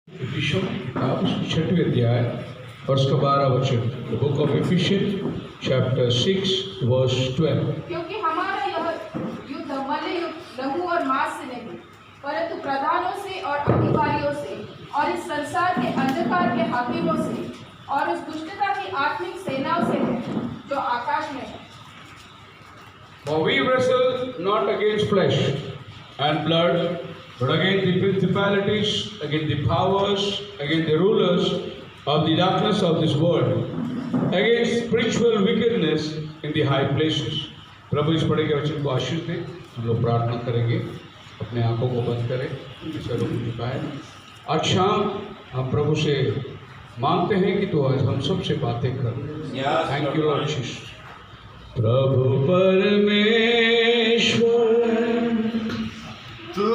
इफिसियों की किताब उसकी 6वीं अध्याय और उसका 12 वचन। The book of Ephesians chapter 6 verse 12। क्योंकि हमारा यह युद्ध मल्ल लहू और मांस से नहीं, परंतु प्रधानों से और अधिकारियों से और इस संसार के अंधकार के हाकिमों से और उस दुष्टता की आत्मिक सेनाओं से है जो आकाश में है। For we wrestle not against flesh and blood, but against the principalities, against the powers, against the rulers of the darkness of this world, against spiritual wickedness in the high places. प्रभु इस पढ़े के वचन को आशीष दे। हम लोग प्रार्थना करेंगे, अपने आंखों को बंद करें, सरों को झुकाएं। आज शाम हम प्रभु से मांगते हैं कि तो आज हम सबसे बातें कर। Thank you Lord Jesus. प्रभु परमेश्वर तू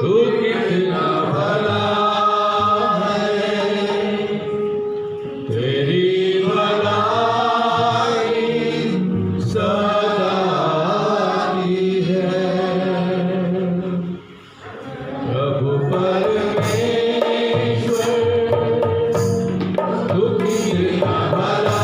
कितना भला है, तेरी भलाई सदा की है। प्रभु परमेश्वर तू कितना भला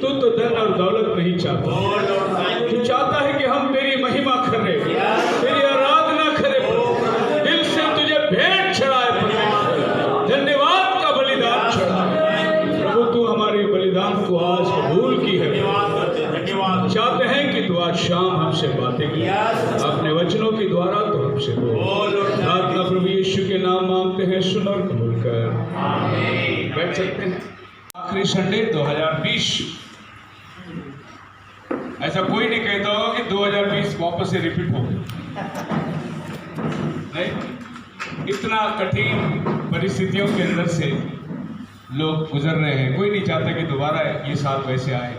तू तो धन और दौलत नहीं चाहता, तू चाहता है कि हम तेरी महिमा करें, तेरी आराधना करें, दिल से तुझे भेंट चढ़ाए, धन्यवाद का बलिदान चढ़ाए। प्रभु तू हमारी बलिदान को आज कबूल की है। चाहते हैं कि तू आज शाम हमसे बातें की, अपने वचनों के द्वारा तो हमसे बोल। प्रार्थना प्रभु यीशु के नाम मांगते हैं, सुन और कबूल कर। बैठ सकते हैं। आखिरी संडे 2020, ऐसा कोई नहीं कहता होगा कि 2020 वापस से रिपीट हो नहीं। इतना कठिन परिस्थितियों के अंदर से लोग गुजर रहे हैं, कोई नहीं चाहता कि दोबारा ये साल वैसे आए,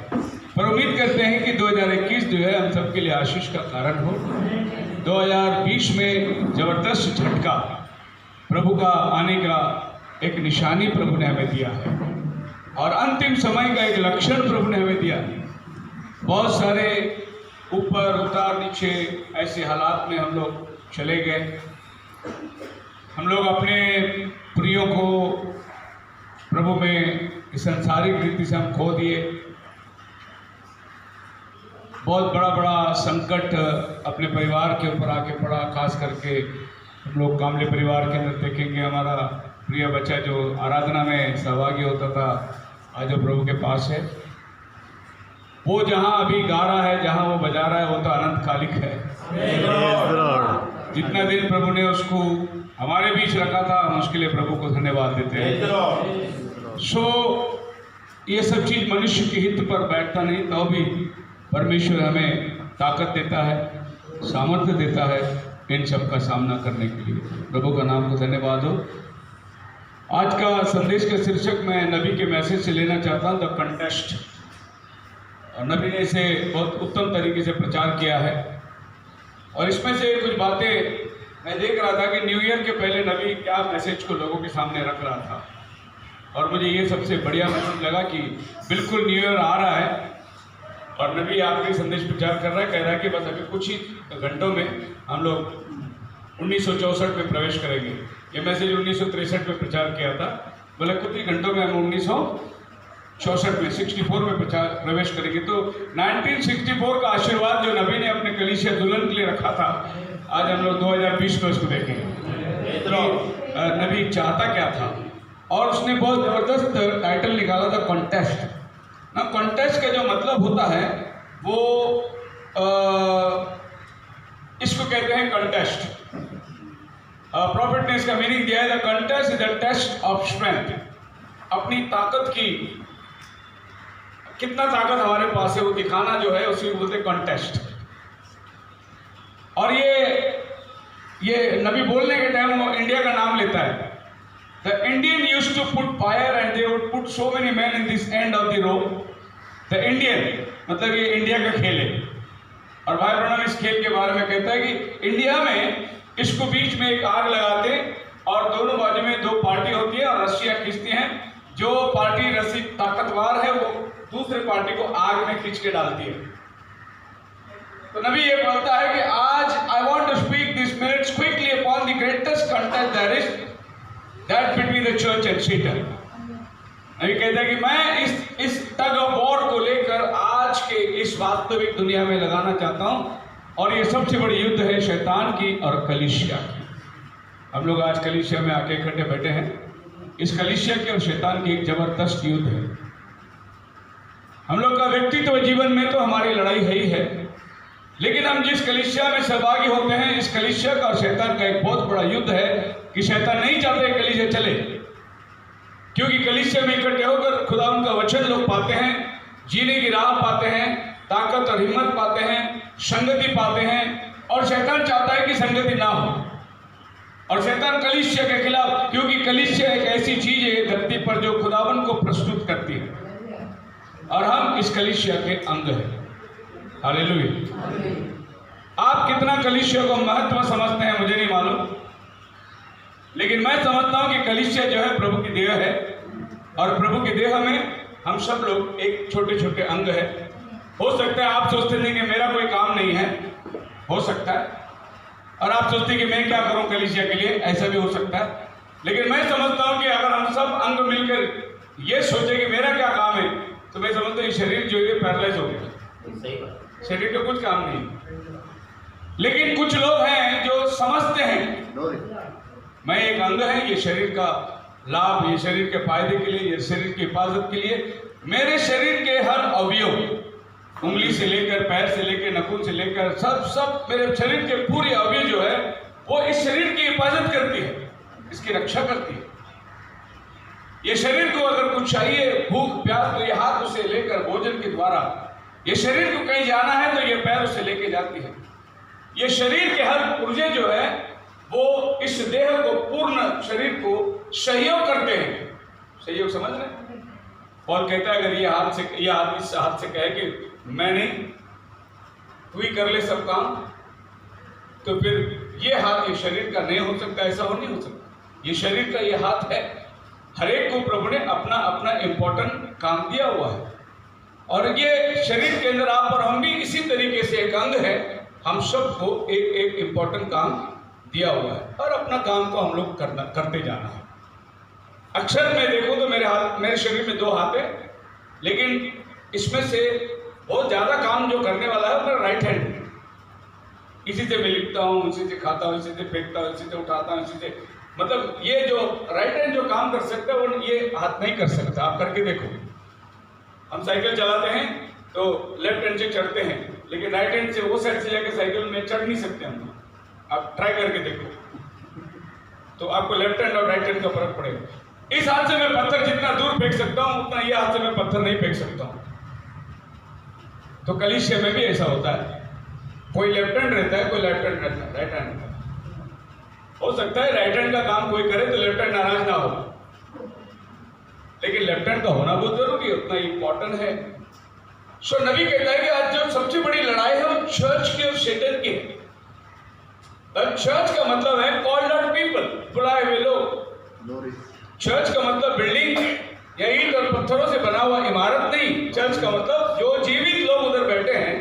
पर उम्मीद करते हैं कि 2021 जो है हम सबके लिए आशीष का कारण हो। 2020 में जबरदस्त झटका प्रभु का आने का एक निशानी प्रभु ने हमें दिया है, और अंतिम समय का एक लक्षण प्रभु ने हमें दिया है। बहुत सारे ऊपर उतार नीचे ऐसे हालात में हम लोग चले गए। हम लोग अपने प्रियों को प्रभु में इस सांसारिक रीति से हम खो दिए। बहुत बड़ा बड़ा संकट अपने परिवार के ऊपर आके पड़ा। खास करके हम लोग कामले परिवार के अंदर देखेंगे, हमारा प्रिय बच्चा जो आराधना में सहभागी होता था आज वो प्रभु के पास है। वो जहाँ अभी गा रहा है, जहाँ वो बजा रहा है, वो तो अनंत कालिक है। जितना दिन प्रभु ने उसको हमारे बीच रखा था, हम उसके लिए प्रभु को धन्यवाद देते हैं। ये सब चीज़ मनुष्य के हित पर बैठता नहीं, तो भी परमेश्वर हमें ताकत देता है, सामर्थ्य देता है इन सब का सामना करने के लिए। प्रभु का नाम को धन्यवाद हो। आज का संदेश का शीर्षक मैं नबी के मैसेज से लेना चाहता हूँ, द कंटेस्ट। और नबी ने इसे बहुत उत्तम तरीके से प्रचार किया है, और इसमें से कुछ बातें मैं देख रहा था कि न्यू ईयर के पहले नबी क्या मैसेज को लोगों के सामने रख रहा था, और मुझे ये सबसे बढ़िया मैसेज लगा कि बिल्कुल न्यू ईयर आ रहा है और नबी आखिरी संदेश प्रचार कर रहा है। कह रहा है कि बस अभी कुछ ही घंटों में हम लोग 1964 में प्रवेश करेंगे। ये मैसेज 1963 में प्रचार किया था, बोले कुछ ही घंटों में हम 1964 में 64 में प्रवेश करेंगे। तो 1964 का आशीर्वाद जो नबी ने अपने कलीसिया दुल्हन के लिए रखा था, आज हम लोग 2020 में उसको देखेंगे। तो नबी चाहता क्या था, और उसने बहुत ज़बरदस्त टाइटल निकाला था, कॉन्टेस्ट। ना कॉन्टेस्ट का जो मतलब होता है वो इसको कहते हैं कंटेस्ट। प्रॉफिट ने इसका मीनिंग दिया है, the contest is the test of strength. अपनी ताकत की, कितना ताकत हमारे पास है वो दिखाना जो है उसी को बोलते हैं कंटेस्ट। और ये नबी बोलने के टाइम वो इंडिया का नाम लेता है। The Indian used to put fire and they would put so many men in this end of the rope. The Indian मतलब ये इंडिया का खेल है, और भाई ब्रह्मन इस खेल के बारे में कहता है कि इंडिया में इसको बीच में एक आग लगाते और दोनों बाजू में दो पार्टी होती है और रस्सियां खींचती हैं। जो पार्टी रस्सी ताकतवर है वो दूसरे पार्टी को आग में खींच के डालती है। तो नबी ये बोलता है कि आज I want to speak these minutes quickly upon the greatest contest there is, that between the church and Satan। नबी कहता है कि मैं इस टग ऑफ वॉर को लेकर आज के इस वास्तविक दुनिया में लगाना चाहता हूं, और ये सबसे बड़ी युद्ध है शैतान की और कलीसिया की। हम लोग आज कलीसिया में आके इकट्ठे बैठे हैं। इस कलीसिया की और शैतान की एक जबरदस्त युद्ध है। हम लोग का व्यक्तित्व जीवन में तो हमारी लड़ाई है ही है, लेकिन हम जिस कलीसिया में सहभागी होते हैं, इस कलीसिया का और शैतान का एक बहुत बड़ा युद्ध है कि शैतान नहीं चाहते कलीसिया चले, क्योंकि कलीसिया में इकट्ठे होकर खुदा उनका वचन लोग पाते हैं, जीने की राह पाते हैं, ताकत और हिम्मत पाते हैं, संगति पाते हैं। और शैतान चाहता है कि संगति ना हो, और शैतान कलीसिया के खिलाफ, क्योंकि कलीसिया एक ऐसी चीज है धरती पर जो खुदावन को प्रस्तुत करती है, और हम इस कलीसिया के अंग हैं। हालेलुया। आप कितना कलीसिया को महत्व समझते हैं मुझे नहीं मालूम, लेकिन मैं समझता हूं कि कलीसिया जो है प्रभु की देह है, और प्रभु की देह में हम सब लोग एक छोटे छोटे अंग है। हो सकता है आप सोचते हैं कि मेरा कोई काम नहीं है, हो सकता है, और आप सोचते हैं कि मैं क्या करूं कलीसिया के लिए, ऐसा भी हो सकता है। लेकिन मैं समझता हूं कि अगर हम सब अंग मिलकर ये सोचे कि मेरा क्या काम है, तो मैं समझता हूँ ये शरीर जो है पैरालाइज हो गया। सही बात। शरीर का कुछ काम नहीं। लेकिन कुछ लोग हैं जो समझते हैं मैं एक अंग है, ये शरीर का लाभ, ये शरीर के फायदे के लिए, ये शरीर की हिफाजत के लिए मेरे शरीर के हर अवयव, उंगली से लेकर पैर से लेकर नाखून से लेकर सब मेरे शरीर के पूरे अवयव जो है वो इस शरीर की हिफाजत करती है, इसकी रक्षा करती है। ये शरीर को अगर कुछ चाहिए, भूख प्यास, तो ये हाथ उसे लेकर भोजन के द्वारा, ये शरीर को कहीं जाना है तो ये पैर उसे लेके जाती है। ये शरीर के हर पुर्जे जो है वो इस देह को, पूर्ण शरीर को सहयोग करते हैं। सहयोग समझ रहे हैं? पौल कहता है अगर ये हाथ से, ये आदमी इस हाथ से कहे कि मैं नहीं, तू ही कर ले सब काम, तो फिर ये हाथ ये शरीर का नहीं हो सकता, ऐसा हो नहीं हो सकता। ये शरीर का ये हाथ है, हर एक को प्रभु ने अपना अपना इंपॉर्टेंट काम दिया हुआ है। और ये शरीर के अंदर आप और हम भी इसी तरीके से एक अंग है, हम सबको एक एक इंपॉर्टेंट काम दिया हुआ है और अपना काम को हम लोग करते जाना है। अक्सर मैं देखूं तो मेरे शरीर में 2 हाथ है, लेकिन इसमें से बहुत ज्यादा काम जो करने वाला है वो राइट हैंड है। इसी से मैं लिखता हूँ, इसी से खाता हूँ, इसी से फेंकता हूँ, इसी से उठाता हूँ, इसी से, मतलब ये जो राइट हैंड जो काम कर सकता है वो ये हाथ नहीं कर सकता। आप करके देखो, हम साइकिल चलाते हैं तो लेफ्ट हैंड से चढ़ते हैं, लेकिन राइट हैंड से वो साइड से जाके साइकिल में चढ़ नहीं सकते हम। आप ट्राई करके देखो तो आपको लेफ्ट हैंड और राइट हैंड का फर्क पड़ेगा। इस हाथ से मैं पत्थर जितना दूर फेंक सकता हूं, उतना ये हाथ से मैं पत्थर नहीं फेंक सकता हूं। तो कलीसिया में भी ऐसा होता है, कोई लेफ्ट हैंड रहता है, कोई लेफ्ट हैंड रहता है, राइट हैंड रहता है। हो सकता है राइट हैंड का काम कोई करे तो लेफ्ट हैंड नाराज ना हो, लेकिन लेफ्ट हैंड का होना बहुत जरूरी है, उतना इंपॉर्टेंट है। सो नबी कहता है कि आज जो सबसे बड़ी लड़ाई है वो चर्च की और शैतान की है। चर्च का मतलब है कॉल्ड आउट पीपल, बुलाए हुए लोग। चर्च का मतलब बिल्डिंग या ईंट और पत्थरों से बना हुआ इमारत नहीं। चर्च का मतलब जो जीवित लोग उधर बैठे हैं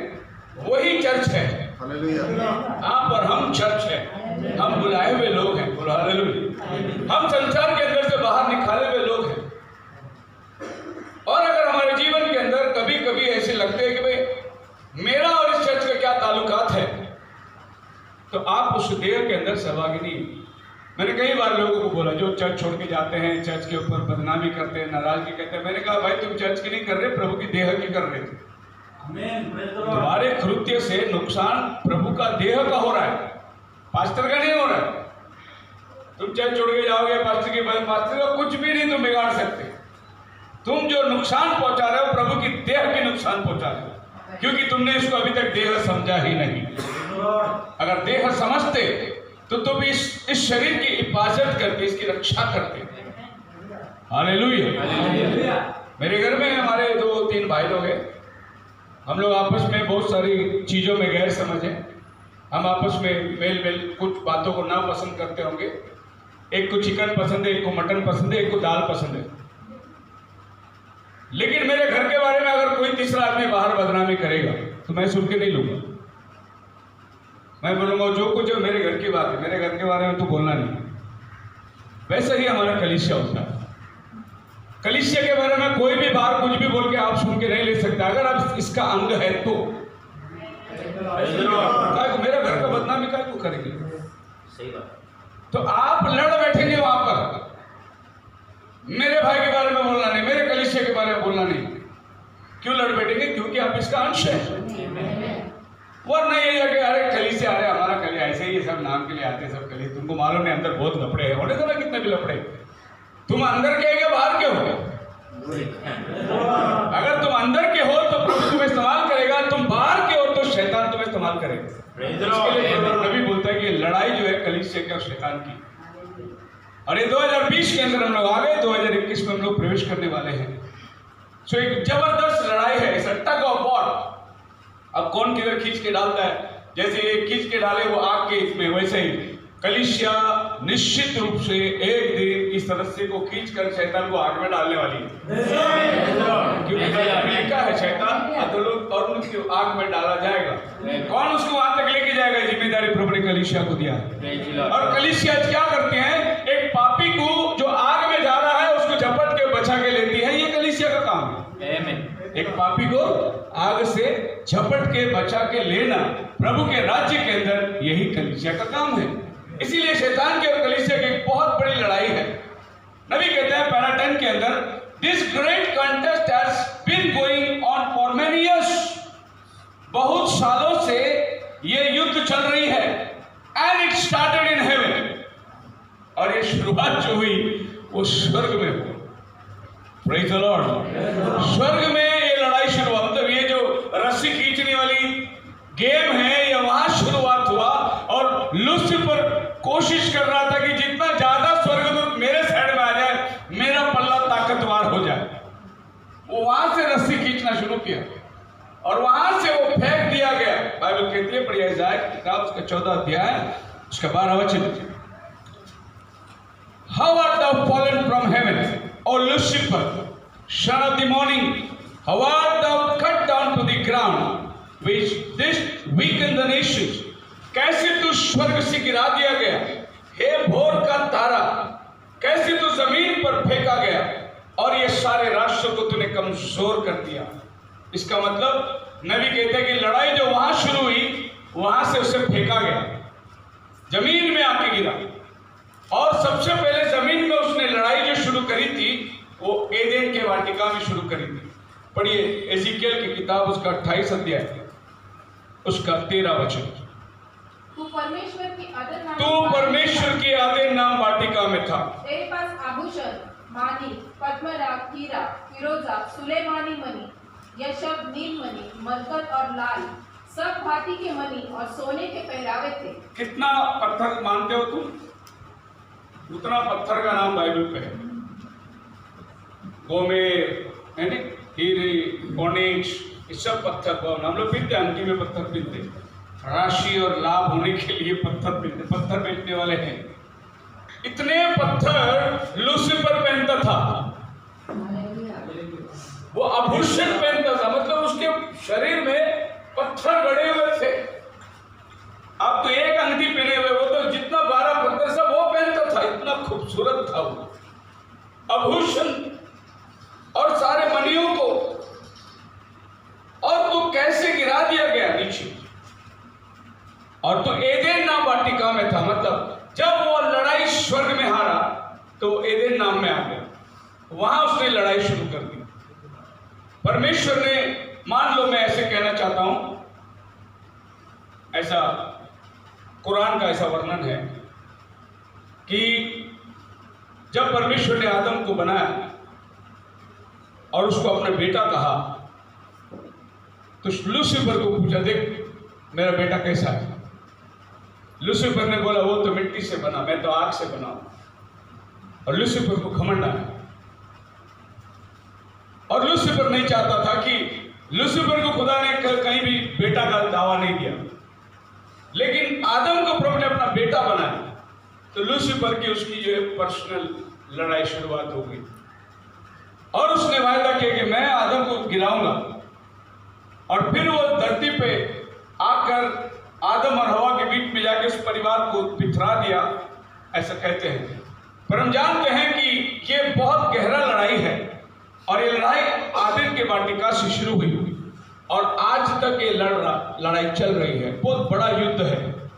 वही चर्च है। आप और हम चर्च है, हम बुलाए हुए लोग हैं। हम संसार के अंदर से बाहर निकाले हुए लोग हैं। और अगर हमारे जीवन के अंदर कभी कभी ऐसे लगते हैं कि भाई मेरा और इस चर्च का क्या ताल्लुकात है, तो आप उस देह के अंदर सहभागी नहीं। मैंने कई बार लोगों को बोला जो चर्च छोड़ के जाते हैं, चर्च के ऊपर बदनामी करते हैं, नाराजगी कहते हैं, मैंने कहा भाई तुम चर्च की नहीं कर रहे, प्रभु की देह की कर रहे थे। तुम्हारे कृत्य से नुकसान प्रभु का देह का हो रहा है, पास्टर का नहीं हो रहा है। तुम चर्च छोड़ के जाओगे, पास्टर का कुछ भी नहीं तुम बिगाड़ सकते। तुम जो नुकसान पहुंचा रहे हो प्रभु की देह की नुकसान पहुंचा रहे हो, क्योंकि तुमने इसको अभी तक देह समझा ही नहीं। अगर देह समझते तो तुम इस शरीर की हिफाजत करते, इसकी रक्षा करते। हालेलुया। मेरे घर में हमारे 2-3 भाई लोग हैं, हम लोग आपस में बहुत सारी चीजों में गैर समझ है। हम आपस में मेल कुछ बातों को ना पसंद करते होंगे। एक को चिकन पसंद है, एक को मटन पसंद है, एक को दाल पसंद है। लेकिन मेरे घर के बारे में अगर कोई तीसरा आदमी बाहर बदनामी करेगा तो मैं सुन के नहीं लूंगा। मैं बोलूंगा जो कुछ है मेरे घर की बात है, मेरे घर के बारे में तो बोलना नहीं। वैसे ही हमारा कलीसिया होता है। कलीसिया के बारे में कोई भी बाहर कुछ भी बोल के आप सुन के नहीं ले सकते, अगर आप इसका अंग है तो। मेरा घर का बदनामी क्या क्यों करेंगे? सही बात। तो आप लड़ बैठेंगे वहां पर, मेरे भाई के बारे में बोलना नहीं, मेरे कलीसिया के बारे में बोलना नहीं। क्यों लड़ बैठेंगे? क्योंकि आप इसका अंश है। वरना ये है कि अरे कलीसिया, अरे हमारा कलीसिया ऐसे ही सब नाम के लिए आते सब कलीसिया, तुमको मालूम नहीं अंदर बहुत लफड़े हैं। होने दो ना कितने भी लफड़े, तुम अंदर के हो बाहर के हो? अगर तुम अंदर के हो तो प्रभु तुम्हें इस्तेमाल करेगा, तुम बाहर के हो तो शैतान तुम्हें इस्तेमाल करेगा। इसके लिए नबी बोलता है कि लड़ाई जो है कलीसिया के और शैतान की। और ये 2020 के अंदर हम लोग आ गए, 2021 में हम लोग प्रवेश करने वाले हैं। सो एक जबरदस्त लड़ाई है, it's a tug of war. अब कौन किधर खींच के डालता है, जैसे ये खींच के डाले वो आग के इसमें, वैसे ही कलीसिया निश्चित रूप से एक दिन इस सदस्य को खींचकर शैतान को आग में डालने वाली है। क्योंकि लिखा है शैतान अधोलोक और उनकी आग में डाला जाएगा। कौन उसको वहां तक लेके जाएगा? जिम्मेदारी प्रभु ने कलीसिया को दिया है। और कलीसिया क्या करते हैं? एक पापी को जो आग में जा रहा है उसको झपट के बचा के लेती है। एक पापी को आग से झपट के बचा के लेना प्रभु के राज्य के अंदर यही कलीसिया का काम है। इसीलिए शैतान के और कलीसिया की एक बहुत बड़ी लड़ाई है। नबी कहते हैं पैरा 10 के अंदर, this great contest has been going on for many years. बहुत सालों से ये युद्ध चल रही है। And it started in heaven, और ये शुरुआत जो हुई वो स्वर्ग में हुई। Praise the Lord. स्वर्ग में ये लड़ाई शुरू हुआ, मतलब ये जो रस्सी खींचने वाली गेम है ये वहां शुरुआत हुआ। और लूसीफर कोशिश कर रहा था कि जितना ज्यादा स्वर्गदूत मेरे साइड में आ जाए, मेरा पल्ला ताकतवर हो जाए। वो वहां से रस्सी खींचना शुरू किया और वहां से वो फेंक दिया गया। बाइबल कहती है, पढ़िए इज़ाया की किताब उसका 14 अध्याय उसका 12 वचन, How art thou fallen from heaven, O Lucifer, son of the morning? How art thou cut down to the ground, which didst weaken the nations? कैसे तू स्वर्ग से गिरा दिया गया, हे भोर का तारा, कैसे तू जमीन पर फेंका गया और ये सारे राष्ट्रों को तूने कमजोर कर दिया। इसका मतलब नबी कहते हैं कि लड़ाई जो वहां शुरू हुई वहां से उसे फेंका गया, जमीन में आके गिरा। और सबसे पहले जमीन में उसने लड़ाई जो शुरू करी थी वो एदेन के वाटिका में शुरू करी थी। पढ़िए एजिकियल की किताब उसका 28 अध्याय उसका 13 वचन, तू परमेश्वर की आदे नाम वाटिका में था। तेरे पास आभूषण, मानी, पद्मराग, हीरा, फिरोजा, सुलेमानी मणि, यशब, नील मणि, मरकत और लाल सब भांति के मणि और सोने के पहरावे थे। कितना पत्थर मानते हो तुम? उतना पत्थर का नाम बाइबल पे है। गोमेर, हीरे, ओनिक्स, ये सब पत्थर को हम लोग पीते, अंकी में पत्थर पीते, राशि और लाभ होने के लिए पत्थर पीते, पत्थर बेचने वाले हैं। इतने पत्थर लूसीफर पहनता था, वो आभूषण पहनता था, मतलब उसके शरीर में पत्थर गड़े हुए थे। आप तो एक अंगठी पहने हुए, वो तो जितना 12 पत्थर सब वो पहनता था, इतना खूबसूरत था वो आभूषण और सारे मणियों को। और तू कैसे गिरा दिया गया नीचे, और तू एदेन नाम वाटिका में था। मतलब जब वो लड़ाई स्वर्ग में हारा तो वो एदेन नाम में आ गया, वहां उसने लड़ाई शुरू कर दी। परमेश्वर ने, मान लो मैं ऐसे कहना चाहता हूं, ऐसा कुरान का ऐसा वर्णन है कि जब परमेश्वर ने आदम को बनाया और उसको अपना बेटा कहा तो लूसीफर को पूछा, देख मेरा बेटा कैसा है? लूसीफर ने बोला, वो तो मिट्टी से बना, मैं तो आग से बना हूं। और लूसीफर को घमंड आया, और लूसीफर नहीं चाहता था कि, लूसीफर को खुदा ने कहीं भी बेटा का दावा नहीं दिया, लेकिन आदम को प्रभु ने अपना बेटा बनाया तो लूसीफर की उसकी जो पर्सनल लड़ाई शुरुआत हो गई। और उसने वायदा किया कि मैं आदम को गिराऊंगा, और फिर वो धरती पे आकर आदम और हवा के बीच में जाकर उस परिवार को बिखरा दिया, ऐसा कहते हैं। पर हम जानते हैं कि ये बहुत गहरा लड़ाई है, और ये लड़ाई आदम के वाटिका से शुरू हुई और आज तक ये लड़ाई चल रही है। बहुत बड़ा युद्ध है,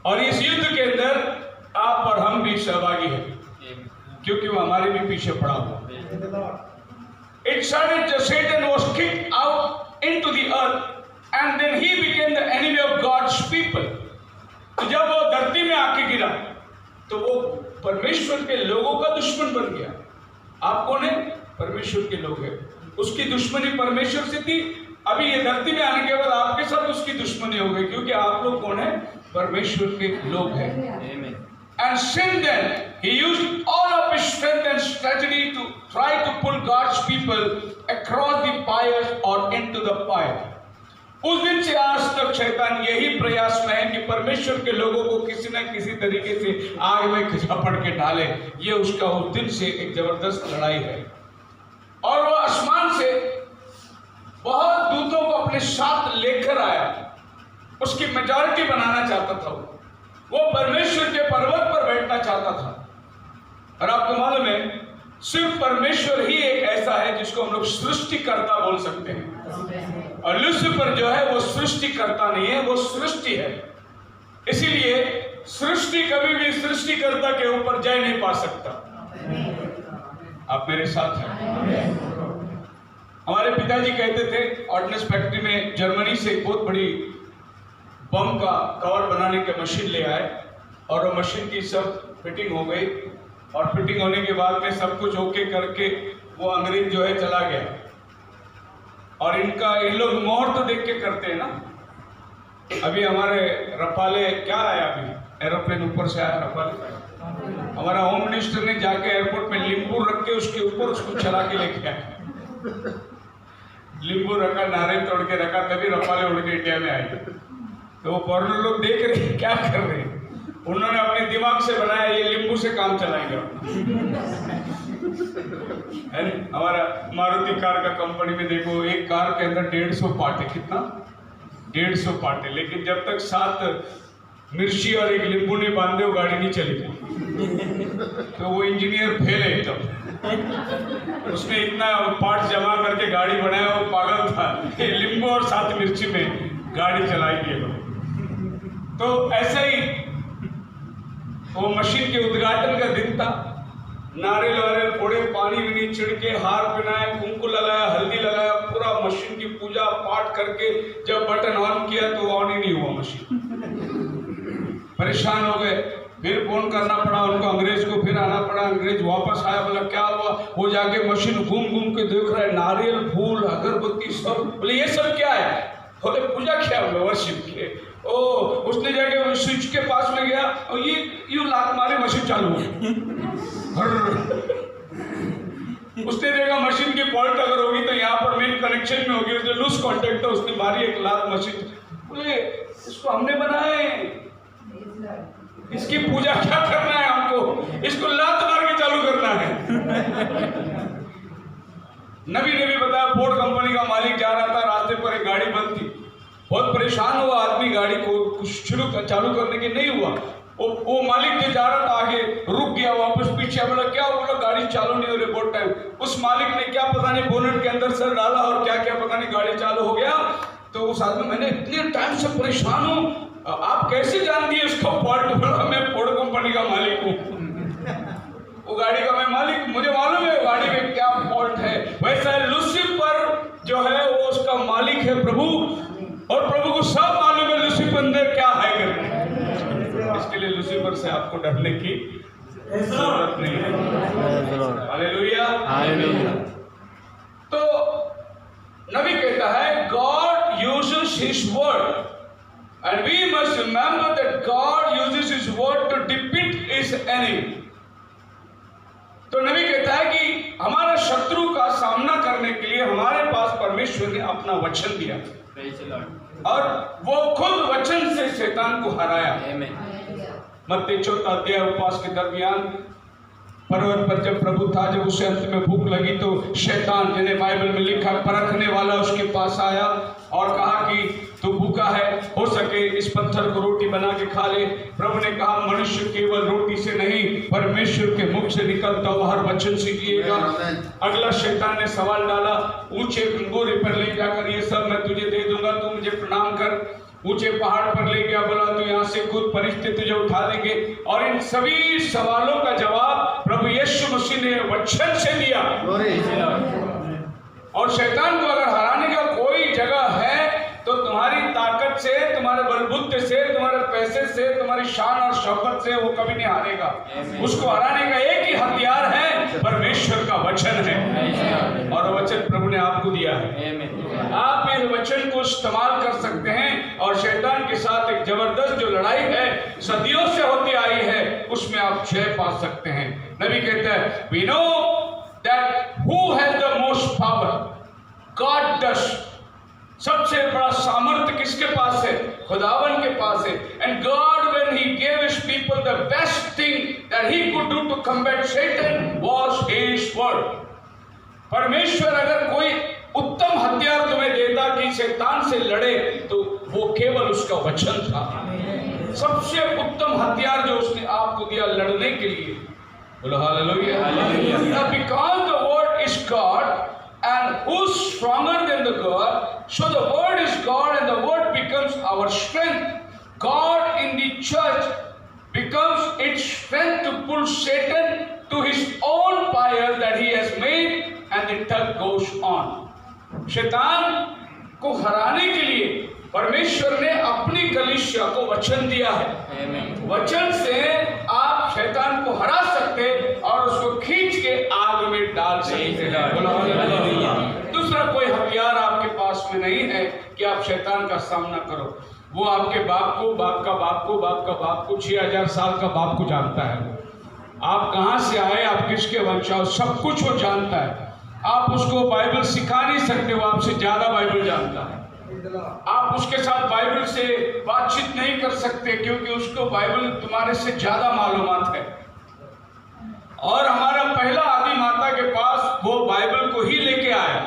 और इस युद्ध के अंदर आप और हम भी सहभागी हैं, क्योंकि वो हमारे भी पीछे पड़ा हुआ। It started, Satan was kicked out into the earth, and then he became the enemy of God's people. तो जब वो धरती में आके गिरा तो वो परमेश्वर के लोगों का दुश्मन बन गया। आप कौन है? परमेश्वर के लोग हैं। उसकी दुश्मनी परमेश्वर से थी, अभी ये धरती में आने के बाद आपके साथ उसकी दुश्मनी हो गई, क्योंकि आप लोग कौन है? परमेश्वर के लोग हैं। And since then, he used all of his strength and strategy to try to pull God's people across the fires or into the fire. उस दिन से आज तक शैतान यही प्रयास में है कि परमेश्वर के लोगों को किसी न किसी तरीके से आग में झपड़ के डाले। ये उसका उस दिन से एक जबरदस्त लड़ाई है, और वो आसमान से बहुत दूतों को अपने साथ लेकर आया, उसकी मेजॉरिटी बनाना चाहता था। वो परमेश्वर के पर्वत पर बैठना चाहता था। और आपको मालूम है सिर्फ परमेश्वर ही एक ऐसा है जिसको हम लोग सृष्टिकर्ता बोल सकते हैं, और लूसीफर जो है वो सृष्टिकर्ता नहीं है, वो सृष्टि है। इसीलिए सृष्टि कभी भी सृष्टिकर्ता के ऊपर जय नहीं पा सकता। आप मेरे साथ हैं? हमारे पिताजी कहते थे ऑर्डिनेंस फैक्ट्री में जर्मनी से एक बहुत बड़ी बम का कवर बनाने की मशीन ले आए, और वो मशीन की सब फिटिंग हो गई, और फिटिंग होने के बाद में सब कुछ ओके करके वो अंग्रेज जो है चला गया। और इन लोग मोहर तो देख के करते हैं ना। अभी हमारे रफाले क्या आया, अभी एरोप्लेन ऊपर से आया रफाले, हमारा होम मिनिस्टर ने जाके एयरपोर्ट में लींबू रख के उसके ऊपर उसको चला के लेके आया। लींबू रखा, नारियल तोड़ के रखा, तभी रफाले उड़ के इंडिया में आए। तो वो फॉरेनर लोग देख रहे हैं क्या कर रहे हैं, उन्होंने अपने दिमाग से बनाया ये लींबू से काम चलाएंगे। हमारा मारुति कार का कंपनी में देखो, एक कार के अंदर 150 पार्ट है। कितना? 150 पार्ट है, लेकिन जब तक 7 मिर्ची और एक लींबू नहीं बांधे वो गाड़ी नहीं चलेगी। तो वो इंजीनियर फेल है एकदम। उसने इतना पार्ट जमा करके गाड़ी बनाया, वो पागल था। लींबू और 7 मिर्ची में गाड़ी चलाएगी। तो ऐसा ही वो मशीन के उद्घाटन का दिन था। नारियल वारियल फोड़े, पानी भी नहीं छिड़के, हार पहनाए, कुंकु लगाया, हल्दी लगाया, पूरा मशीन की पूजा पाठ करके जब बटन ऑन किया तो ऑन ही नहीं हुआ मशीन। परेशान हो गए, फिर फोन करना पड़ा उनको, अंग्रेज को फिर आना पड़ा। अंग्रेज वापस आया, बोला क्या हुआ? वो जाके मशीन घूम घूम के देख रहा है, नारियल, फूल, अगरबत्ती सब। बोले ये सब क्या है? बोले पूजा किया हम लोग शिव के। ओ उसने जाके स्विच के पास में गया और ये यूं लात मारे, मशीन चालू हो। उसने देखा मशीन की फॉल्ट अगर होगी तो यहाँ पर मेन कनेक्शन में होगी, उसने लूज कॉन्टेक्ट है, उसने मारी एक लात मशीन। बोले इसको हमने बनाया है, इसकी पूजा क्या करना है हमको, इसको लात मार के चालू करना है। नबी ने भी बताया, फोर्ड कंपनी का मालिक जा रहा था, रास्ते पर एक गाड़ी बंद थी। बहुत परेशान हुआ आदमी, गाड़ी को कुछ चालू करने की नहीं हुआ। वो मालिक जो जा रहा था आगे रुक गया, वापस पीछे। बोला क्या हुआ? बोला गाड़ी चालू नहीं हो रही बहुत टाइम। उस मालिक ने क्या पता नहीं बोनेट के अंदर सर डाला और क्या क्या पता नहीं गाड़ी चालू हो गया। तो उस आदमी, मैंने इतने टाइम से परेशान हूँ, आप कैसे जान दिए इसको फॉल्ट? बोला मैं फोर्ड कंपनी का मालिक हूँ, वो गाड़ी का मैं मालिक, मुझे मालूम है गाड़ी में क्या फॉल्ट है। वैसा लूसीफर जो है वो उसका मालिक है प्रभु, और प्रभु को सब मालूम है लूसीफर अंदर क्या है करके। इसके लिए लूसीफर से आपको डरने की जरूरत नहीं है। Hallelujah, hallelujah. तो नबी कहता है God uses his word and we must remember that God uses his word to defeat his enemy. तो नबी कहता है कि हमारा शत्रु का सामना करने के लिए हमारे पास परमेश्वर ने अपना वचन दिया, और वो खुद वचन से शैतान को हराया। मत्ती 4 अध्याय उपवास के दरमियान पर्वत पर जब प्रभु था, जब उसे अंत में भूख लगी तो शैतान, जिन्हें बाइबल में लिखा परखने वाला, उसके पास आया और कहा कि तू भूखा है, हो सके इस पत्थर को रोटी बना के खा ले। प्रभु ने कहा मनुष्य केवल रोटी से नहीं, परमेश्वर के मुख से निकलता हुआ हर वचन से जिएगा। अगला शैतान ने सवाल डाला, ऊंचे घुंघोरे पर ले जाकर ये सब मैं तुझे दे दूंगा, तू मुझे प्रणाम कर। ऊंचे पहाड़ पर ले गया, बोला तो यहाँ से खुद फरिश्ते तुझे उठा लेंगे। और इन सभी सवालों का जवाब प्रभु यीशु मसीह ने वचन से दिया। और शैतान को अगर हराने का कोई जगह है तो तुम्हारी ताकत से, तुम्हारे बलबुते से, तुम्हारे पैसे से, तुम्हारी शान और शौकत से वो कभी नहीं हारेगा। उसको हराने का एक ही हथियार है, परमेश्वर का वचन है, और वचन प्रभु ने आपको दिया है। आप इस वचन को इस्तेमाल कर सकते हैं और शैतान के साथ एक जबरदस्त जो लड़ाई है, सदियों से होती आई है, उसमें आप जय पा सकते हैं। नबी कहता है we know that who has the most power, God does। सबसे बड़ा सामर्थ्य किसके पास है? खुदावन के पास है। And God, when He gave His people, the best thing that He could do to combat Satan was His word। परमेश्वर अगर कोई उत्तम हथियार तुम्हें देता कि शैतान से लड़े, तो वो केवल उसका वचन था। सबसे उत्तम हथियार जो उसने आपको दिया लड़ने के लिए, बोलो hallelujah. Now because the word is God and who's stronger than the God, so the word is God and the word becomes our strength. God in the church becomes its strength to pull Satan to his own fire that he has made, and the tug goes on. शैतान को हराने के लिए परमेश्वर ने अपनी कलीसिया को वचन दिया है। वचन से आप शैतान को हरा सकते और उसको खींच के आग में डाल सकते हैं। दूसरा कोई हथियार आपके पास में नहीं है कि आप शैतान का सामना करो। वो आपके बाप को, बाप का बाप को, बाप का बाप को, 6000 साल का बाप को जानता है। आप कहाँ से आए, आप किसके वंशावली, सब कुछ वो जानता है। आप उसको बाइबल सिखा नहीं सकते, वो आपसे ज्यादा बाइबल जानता है। आप उसके साथ बाइबल से बातचीत नहीं कर सकते क्योंकि उसको बाइबल तुम्हारे से ज्यादा मालूमात है। और हमारा पहला आदि माता के पास वो बाइबल को ही लेके आया।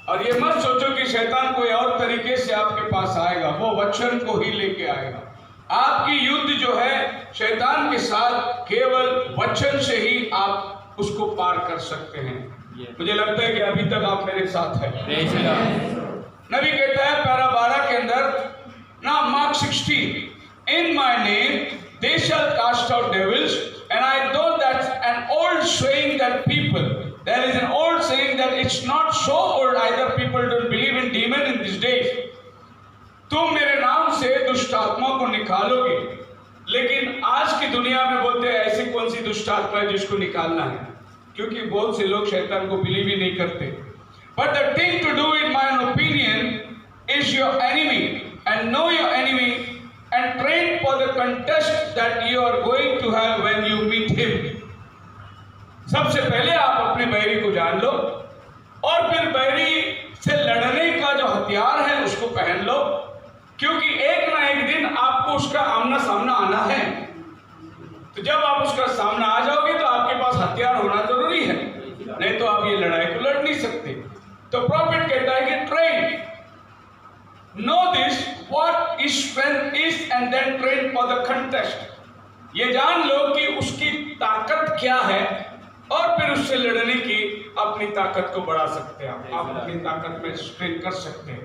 और ये मत सोचो कि शैतान कोई और तरीके से आपके पास आएगा, वो वचन को ही लेके आएगा। आपकी युद्ध जो है शैतान के साथ केवल वचन से ही आप उसको पार कर सकते हैं। मुझे लगता है कि अभी तक आप मेरे साथ हैं। नबी कहता है पैरा 12 के अंदर ना, Mark 16, in my name they shall cast out devils and I know that's an old saying that people, there is an old saying that it's not so old either, people don't believe in demon in this days. तुम मेरे नाम से दुष्ट आत्मा को निकालोगे, लेकिन आज की दुनिया में बोलते हैं ऐसी कौन सी दुष्ट आत्मा है जिसको निकालना है, क्योंकि बहुत से लोग शैतान को बिलीव ही नहीं करते। But the thing to do, in my opinion, is your enemy and know your enemy and train for the contest that you are going to have when you meet him. सबसे पहले आप अपने बैरी को जान लो और फिर बैरी से लड़ने का जो हथियार है उसको पहन लो, क्योंकि एक ना एक दिन आपको उसका आमना सामना आना है। तो जब आप उसका सामना आ जाओगे तो आपके पास हथियार होना जरूरी है, नहीं तो आप ये लड़ाई को लड़ नहीं सकते। तो प्रॉफिट कहता है कि train, know this what is strength is and then train for the contest. ये जान लो कि उसकी ताकत क्या है और फिर उससे लड़ने की अपनी ताकत को बढ़ा सकते हैं। आप अपनी ताकत में स्ट्रेन कर सकते हैं।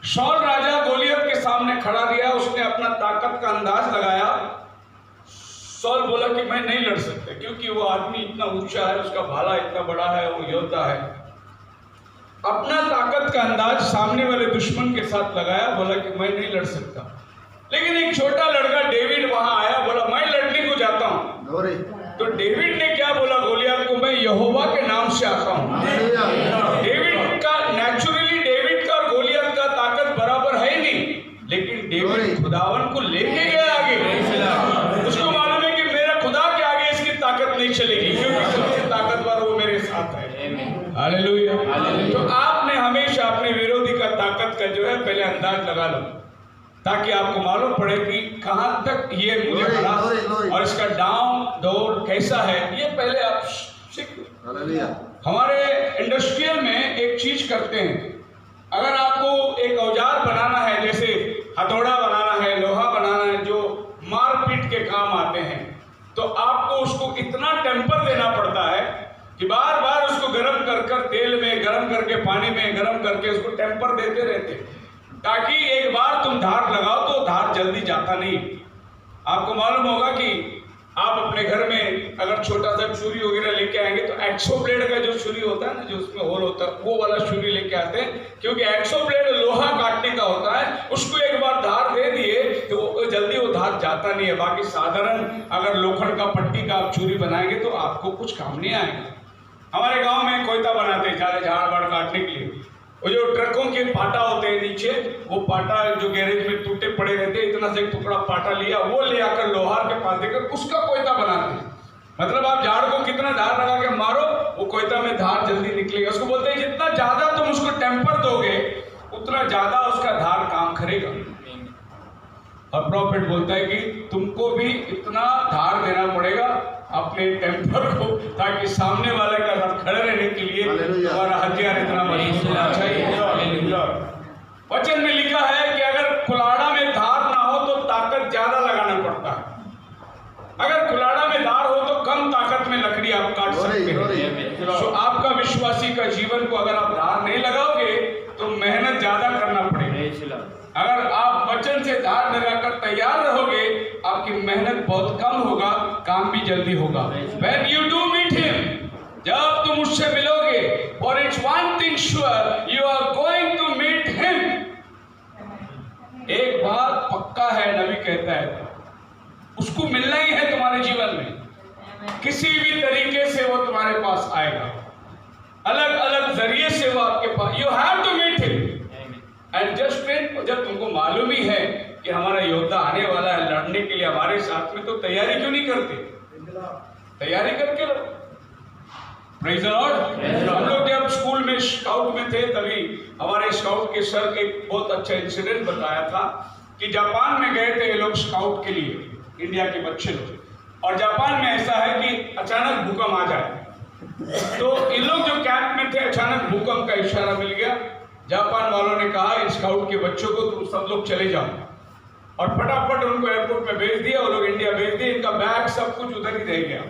शौल राजा गोलियत के सामने खड़ा दिया, उसने अपना ताकत का अंदाज लगाया। सौल बोला कि मैं नहीं लड़ सकता क्योंकि वो आदमी इतना ऊंचा है, उसका भाला इतना बड़ा है, वो योद्धा है। अपना ताकत का अंदाज सामने वाले दुश्मन के साथ लगाया, बोला कि मैं नहीं लड़ सकता। लेकिन एक छोटा लड़का डेविड वहां आया, बोला मैं लड़ने को जाता हूं। तो डेविड ने क्या बोला गोलियत को, मैं यहोवा के नाम से आता हूं। डेविड का नेचुरली, डेविड का और गोलियत का ताकत बराबर है नहीं, लेकिन डेविड खुदावन को लेके गया आगे। उसको मालूम है कि मेरा खुदा के आगे इसकी ताकत नहीं चलेगी, क्योंकि सबसे ताकतवर वो मेरे साथ है। हालेलुया। तो आपने हमेशा अपने विरोधी का ताकत का जो है पहले अंदाज लगा लो, ताकि आपको मालूम पड़े कि कहां तक ये मुझे हरा और इसका डाउन दौड़ कैसा है, ये पहले आप सीख लो। हमारे इंडस्ट्रियल में एक चीज करते हैं, अगर आपको एक औजार बनाना है, जैसे हथौड़ा बनाना है, लोहा बनाना है, जो मारपीट के काम आते हैं, तो आपको उसको इतना टेम्पर देना पड़ता है कि बार बार उसको गर्म कर तेल में, गर्म करके पानी में, गर्म करके उसको टेम्पर देते रहते, ताकि एक बार तुम धार लगाओ तो धार जल्दी जाता नहीं। आपको मालूम होगा कि आप अपने घर में अगर छोटा सा छुरी वगैरह लेके आएंगे तो एक्सो ब्लेड का जो छुरी होता है ना, जो उसमें होल होता है, वो वाला छुरी लेके आते हैं, क्योंकि एक्सो ब्लेड लोहा काटने का होता है। उसको एक बार धार दे दिए तो जल्दी वो धार जाता नहीं है। बाकी साधारण अगर लोखंड का पट्टी का आप छुरी बनाएंगे तो आपको कुछ काम नहीं आएगा। हमारे गांव में कोयता बनाते हैं सारे झाड़ बाड़ काटने के लिए। वो जो ट्रकों के पाटा होते हैं नीचे, वो पाटा जो गैरेज में टूटे पड़े रहते हैं, इतना से एक टुकड़ा पाटा लिया, वो ले आकर लोहार के पास देकर उसका कोयता बनाते हैं। मतलब आप झाड़ को कितना धार लगा के मारो, वो कोयता में धार जल्दी निकलेगा। उसको बोलते हैं जितना ज्यादा तुम उसको टेम्पर दोगे उतना ज्यादा उसका धार काम करेगा। और प्रॉफिट बोलता है कि तुमको भी इतना धार देना पड़ेगा अपने टेम्पर को, ताकि सामने वाले का साथ खड़े रहने के लिए तुम्हारा हथियार इतना मजबूत होना चाहिए। वचन में लिखा है कि अगर कुल्हाड़ा में धार ना हो तो ताकत ज्यादा लगाना पड़ता है, अगर कुल्हाड़ा में धार हो तो कम काम भी जल्दी होगा। When you do meet him, जब तुम उससे मिलोगे, for it's one thing sure, you are going to meet him. एक बात पक्का है, नबी कहता है, उसको मिलना ही है तुम्हारे जीवन में। किसी भी तरीके से वो तुम्हारे पास आएगा, अलग अलग जरिए से वो आपके पास। You have to meet him. And just when जब तुमको मालूम ही है कि हमारा योद्धा आने वाला है लड़ने के लिए हमारे साथ में, तो तैयारी क्यों नहीं करते? तैयारी करके लो। Praise the Lord. हम लोग जब स्कूल में स्काउट में थे, तभी हमारे स्काउट के सर एक बहुत अच्छा इंसिडेंट बताया था कि जापान में गए थे ये लोग स्काउट के लिए, इंडिया के बच्चे लोग, और जापान में ऐसा है कि अचानक भूकंप आ जाए, तो इन लोग जो कैंप में थे अचानक भूकंप का इशारा मिल गया। जापान वालों ने कहा इन स्काउट के बच्चों को तुम सब लोग चले जाओ, और फटाफट उनको एयरपोर्ट में भेज दिया। वो लोग इंडिया भेज दिए, इनका बैग सब कुछ उधर ही रह गया,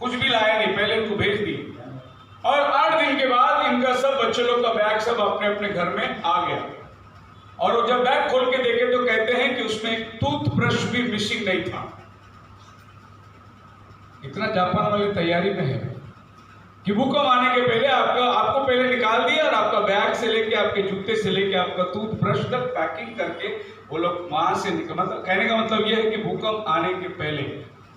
कुछ भी लाया नहीं, पहले उनको भेज दिए। और 8 दिन के बाद इनका सब बच्चे लोग का बैग सब अपने अपने घर में आ गया, और वो जब बैग खोल के देखे तो कहते हैं कि उसमें एक टूथब्रश भी मिसिंग नहीं था। इतना जापान वाले तैयारी में है कि भूकंप आने के पहले आपको पहले निकाल दिया, और आपका बैग से लेके आपके जूते से लेके आपका टूथब्रश तक पैकिंग करके वो लोग वहां से निकल। मतलब कहने का मतलब ये है कि भूकंप आने के पहले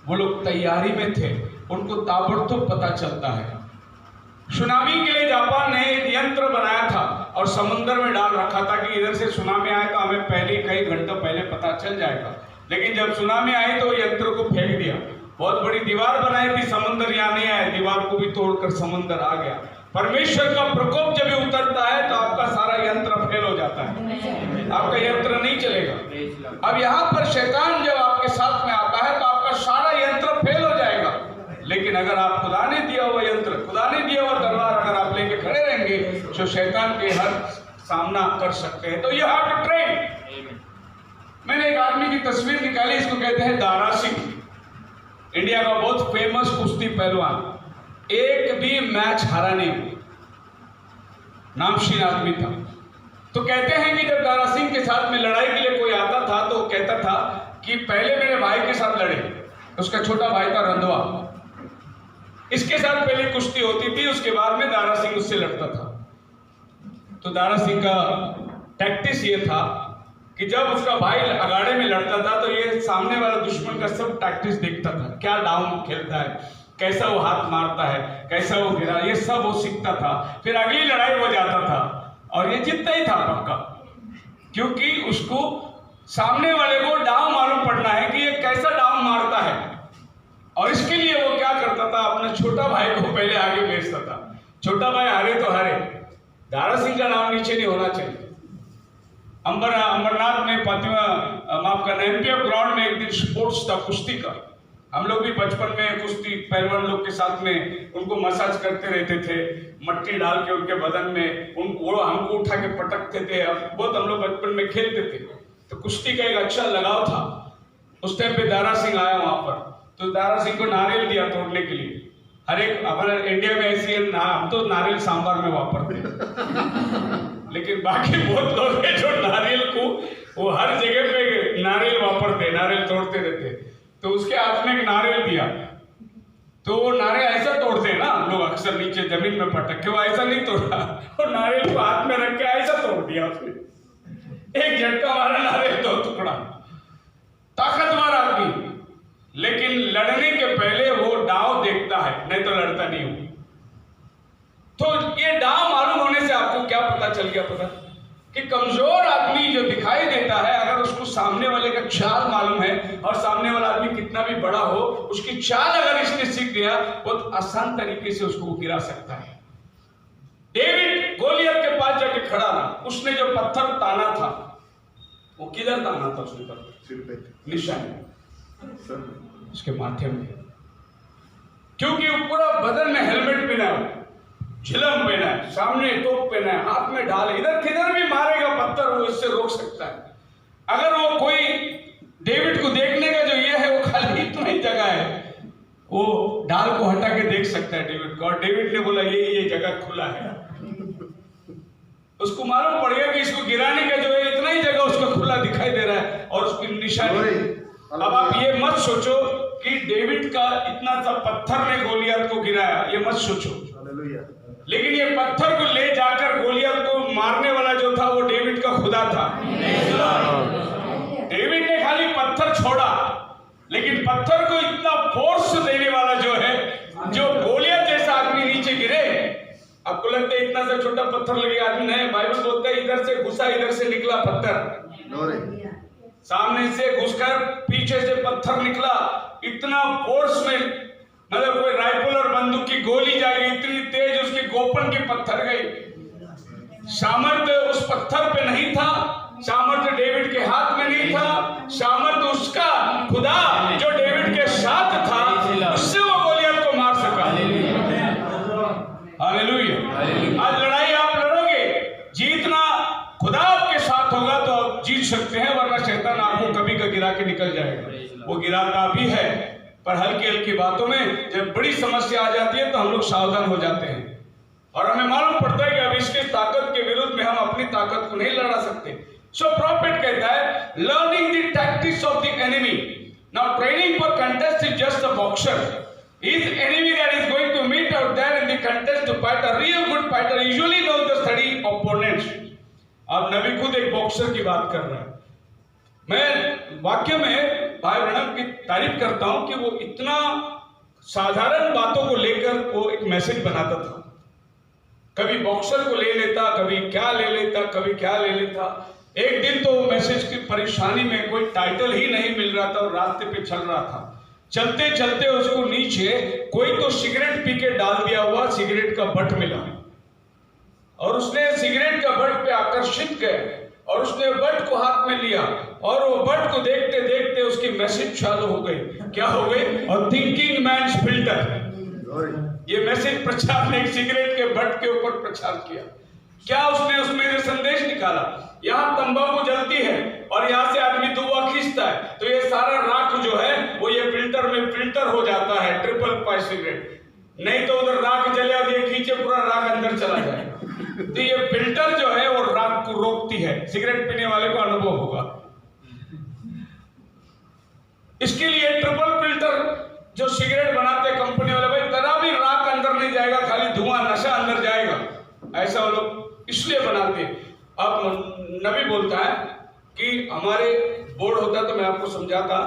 वो लोग तैयारी में थे, उनको ताबड़तोड़ पता चलता है। सुनामी के लिए जापान ने एक यंत्र बनाया था और समुद्र में डाल रखा था कि इधर से सुनामी आए तो हमें पहले कई घंटों पहले पता चल जाएगा। लेकिन जब सुनामी आई तो यंत्र को फेंक दिया। बहुत बड़ी दीवार बनाई थी, समुद्र यहाँ नहीं आया, दीवार को भी तोड़कर समुद्र आ गया। परमेश्वर का प्रकोप जब भी उतरता है तो आपका सारा यंत्र फेल हो जाता है, आपका यंत्र नहीं चलेगा। अब यहाँ पर शैतान जब आपके साथ में आता है तो आपका सारा यंत्र फेल हो जाएगा। लेकिन अगर आप खुदा ने दिया हुआ यंत्र, खुदा ने दिया हुआ तलवार अगर आप लेके खड़े रहेंगे तो शैतान के हर सामना कर सकते हैं। तो यू हैव टू ट्रेन। मैंने एक आदमी की तस्वीर निकाली, इसको कहते हैं दारा सिंह, इंडिया का बहुत फेमस कुश्ती पहलवान, एक भी मैच हारा नहीं, नामशीन आदमी था। तो कहते हैं कि जब दारा सिंह के साथ में लड़ाई के लिए कोई आता था तो कहता था कि पहले मेरे भाई के साथ लड़े, उसका छोटा भाई था रंधवा, इसके साथ पहले कुश्ती होती थी, उसके बाद में दारा सिंह उससे लड़ता था। तो दारा सिंह का टैक्टिस ये था कि जब उसका भाई अगाड़े में लड़ता था तो ये सामने वाला दुश्मन का सब टैक्टिस देखता था, क्या डाउन खेलता है, कैसा वो हाथ मारता है, कैसा वो गिरा, ये सब वो सीखता था। फिर अगली लड़ाई हो जाता था और ये जीतता ही था पक्का, क्योंकि उसको सामने वाले को डाउन मालूम पड़ना है कि ये कैसा डाउन मारता है। और इसके लिए वो क्या करता था, अपने छोटा भाई को पहले आगे भेजता था। छोटा भाई हारे तो हारे, दारा सिंह का नाम नीचे नहीं होना चाहिए। अंबरनाथ में माफ करना एमपीएफ ग्राउंड में एक दिन स्पोर्ट्स था कुश्ती का। हम लोग भी बचपन में कुश्ती पहलवान लोग के साथ में उनको मसाज करते रहते थे, मट्टी डाल के उनके बदन में वो हमको उठा के पटकते थे। बहुत हम लोग बचपन में खेलते थे, तो कुश्ती का एक अच्छा लगाव था। उस टाइम पे दारा सिंह आया वहां पर, तो दारा सिंह को नारियल दिया तोड़ने के लिए। हर एक हमारे इंडिया में ऐसी है, हम तो नारियल सांभर में वापरते लेकिन बाकी बहुत लोग हैं जो नारियल को वो हर जगह पे नारियल वापरते, नारियल तोड़ते रहते। तो उसके हाथ में एक नारियल दिया, तो वो नारियल ऐसा तोड़ते हैं ना लोग अक्सर नीचे जमीन में पटक के, वो ऐसा नहीं तोड़ा, वो नारियल को हाथ में रख के ऐसा तोड़ दिया उसने, एक झटका मारा, नारियल दो टुकड़ा। ताकतवर आदमी, लेकिन लड़ने के पहले वो दांव देखता है, नहीं तो लड़ता नहीं हो। तो ये दांव मालूम होने से आपको क्या पता चल गया, पता कि कमजोर आदमी जो दिखाई देता है, अगर उसको सामने वाले का चाल मालूम है और सामने वाला आदमी कितना भी बड़ा हो, उसकी चाल अगर इसने सीख गया, बहुत आसान तरीके से उसको गिरा सकता है। डेविड गोलियत के पास जाके खड़ा रहा, उसने जो पत्थर ताना था वो किधर ताना था, उसके पर निशान उसके माथे में, क्योंकि वो पूरा बदन में हेलमेट पहना है, झिलम पहना है, सामने तोप पहना है, हाथ में ढाल, इधर किधर भी मारेगा पत्थर वो इससे रोक सकता है। अगर वो कोई डेविड को देखने का जो ये है, वो खाली इतना ही जगह है, वो ढाल को हटा के देख सकता है डेविड को। और डेविड ने बोला ये जगह खुला है, उसको मालूम पड़ गया कि इसको गिराने का जो है इतना ही जगह उसको खुला दिखाई दे रहा है और उसकी निशानी। अब आप ये मत सोचो कि डेविड का इतना सा पत्थर ने गोलियत को गिराया, ये मत सोचो। हालेलुया। लेकिन ये पत्थर को ले जाकर गोलियत को मारने वाला जो था वो डेविड का खुदा था। डेविड ने खाली पत्थर छोड़ा, लेकिन पत्थर को इतना फोर्स देने वाला जो है, जो गोलियत जैसा आदमी नीचे गिरे। आपको लगता है इतना सा छोटा पत्थर लगे आदमी नहीं, बाइबल बोलता है इधर से घुसा इधर से निकला पत्थर, सामने से घुसकर पीछे से पत्थर निकला। इतना फोर्स में, मतलब कोई राइफल और बंदूक की गोली जाएगी इतनी तेज, उसकी गोपन की पत्थर गई। सामर्थ्य उस पत्थर पे नहीं था, सामर्थ्य डेविड के हाथ में नहीं था, सामर्थ्य उसका खुदा जो डेविड के साथ था, उससे वो गोलियत को मार सका। हालेलुया। आज लड़ाई आप लड़ोगे, जीतना खुदा आपके साथ होगा तो आप जीत सकते हैं, वरना शैतान आपको कभी का गिरा के निकल जाएगा। वो गिराता भी है, पर हल्की हल्की बातों में जब बड़ी समस्या आ जाती है तो हम लोग सावधान हो जाते हैं और हमें मालूम पड़ता है कि अब इसके ताकत के विरुद्ध में हम अपनी ताकत को नहीं लड़ा सकते। सो प्रॉफिट कहता है learning the tactics of the enemy, now training for contest is just a boxer. His enemy that is going to meet out there in the contest to fight, a real good fighter usually knows the study opponents. अब नबी खुद एक boxer की बात कर रहा है। मैं वाक्य में भाई ब्रह्म की तारीफ करता हूं कि वो इतना साधारण बातों को लेकर वो एक मैसेज बनाता था। कभी बॉक्सर को ले लेता, कभी क्या ले लेता, कभी क्या ले लेता। एक दिन तो मैसेज की परेशानी में कोई टाइटल ही नहीं मिल रहा था और रास्ते पे चल रहा था। चलते चलते उसको नीचे कोई तो सिगरेट पी के डाल दिया हुआ सिगरेट का बट मिला और उसने सिगरेट का बट पे आकर्षित गए और उसने बट को हाथ में लिया और वो बट को देखते देखते उसकी मैसेज चालू हो गई। क्या हो गई? और थिंकिंग मैन्स फिल्टर। ये मैसेज प्रचार ने सिगरेट के बट के ऊपर प्रचार किया। क्या उसने उसमें से संदेश निकाला? यहाँ तंबाकू जलती है और यहाँ से आदमी धुआं खींचता है तो ये सारा राख जो है वो ये फिल्टर में फिल्टर हो जाता है, 555 सिगरेट। नहीं तो उधर राख जले और ये खींचे पूरा राख अंदर चला जाएगा। तो ये फिल्टर जो है वो राख को रोकती है। सिगरेट पीने वाले को अनुभव होगा। इसके लिए ट्रिपल फिल्टर जो सिगरेट बनाते कंपनी वाले, भाई जरा भी राख अंदर नहीं जाएगा, खाली धुआं नशा अंदर जाएगा। ऐसा वो लोग इसलिए बनाते। अब नबी बोलता है कि हमारे बोर्ड होता तो मैं आपको समझाता।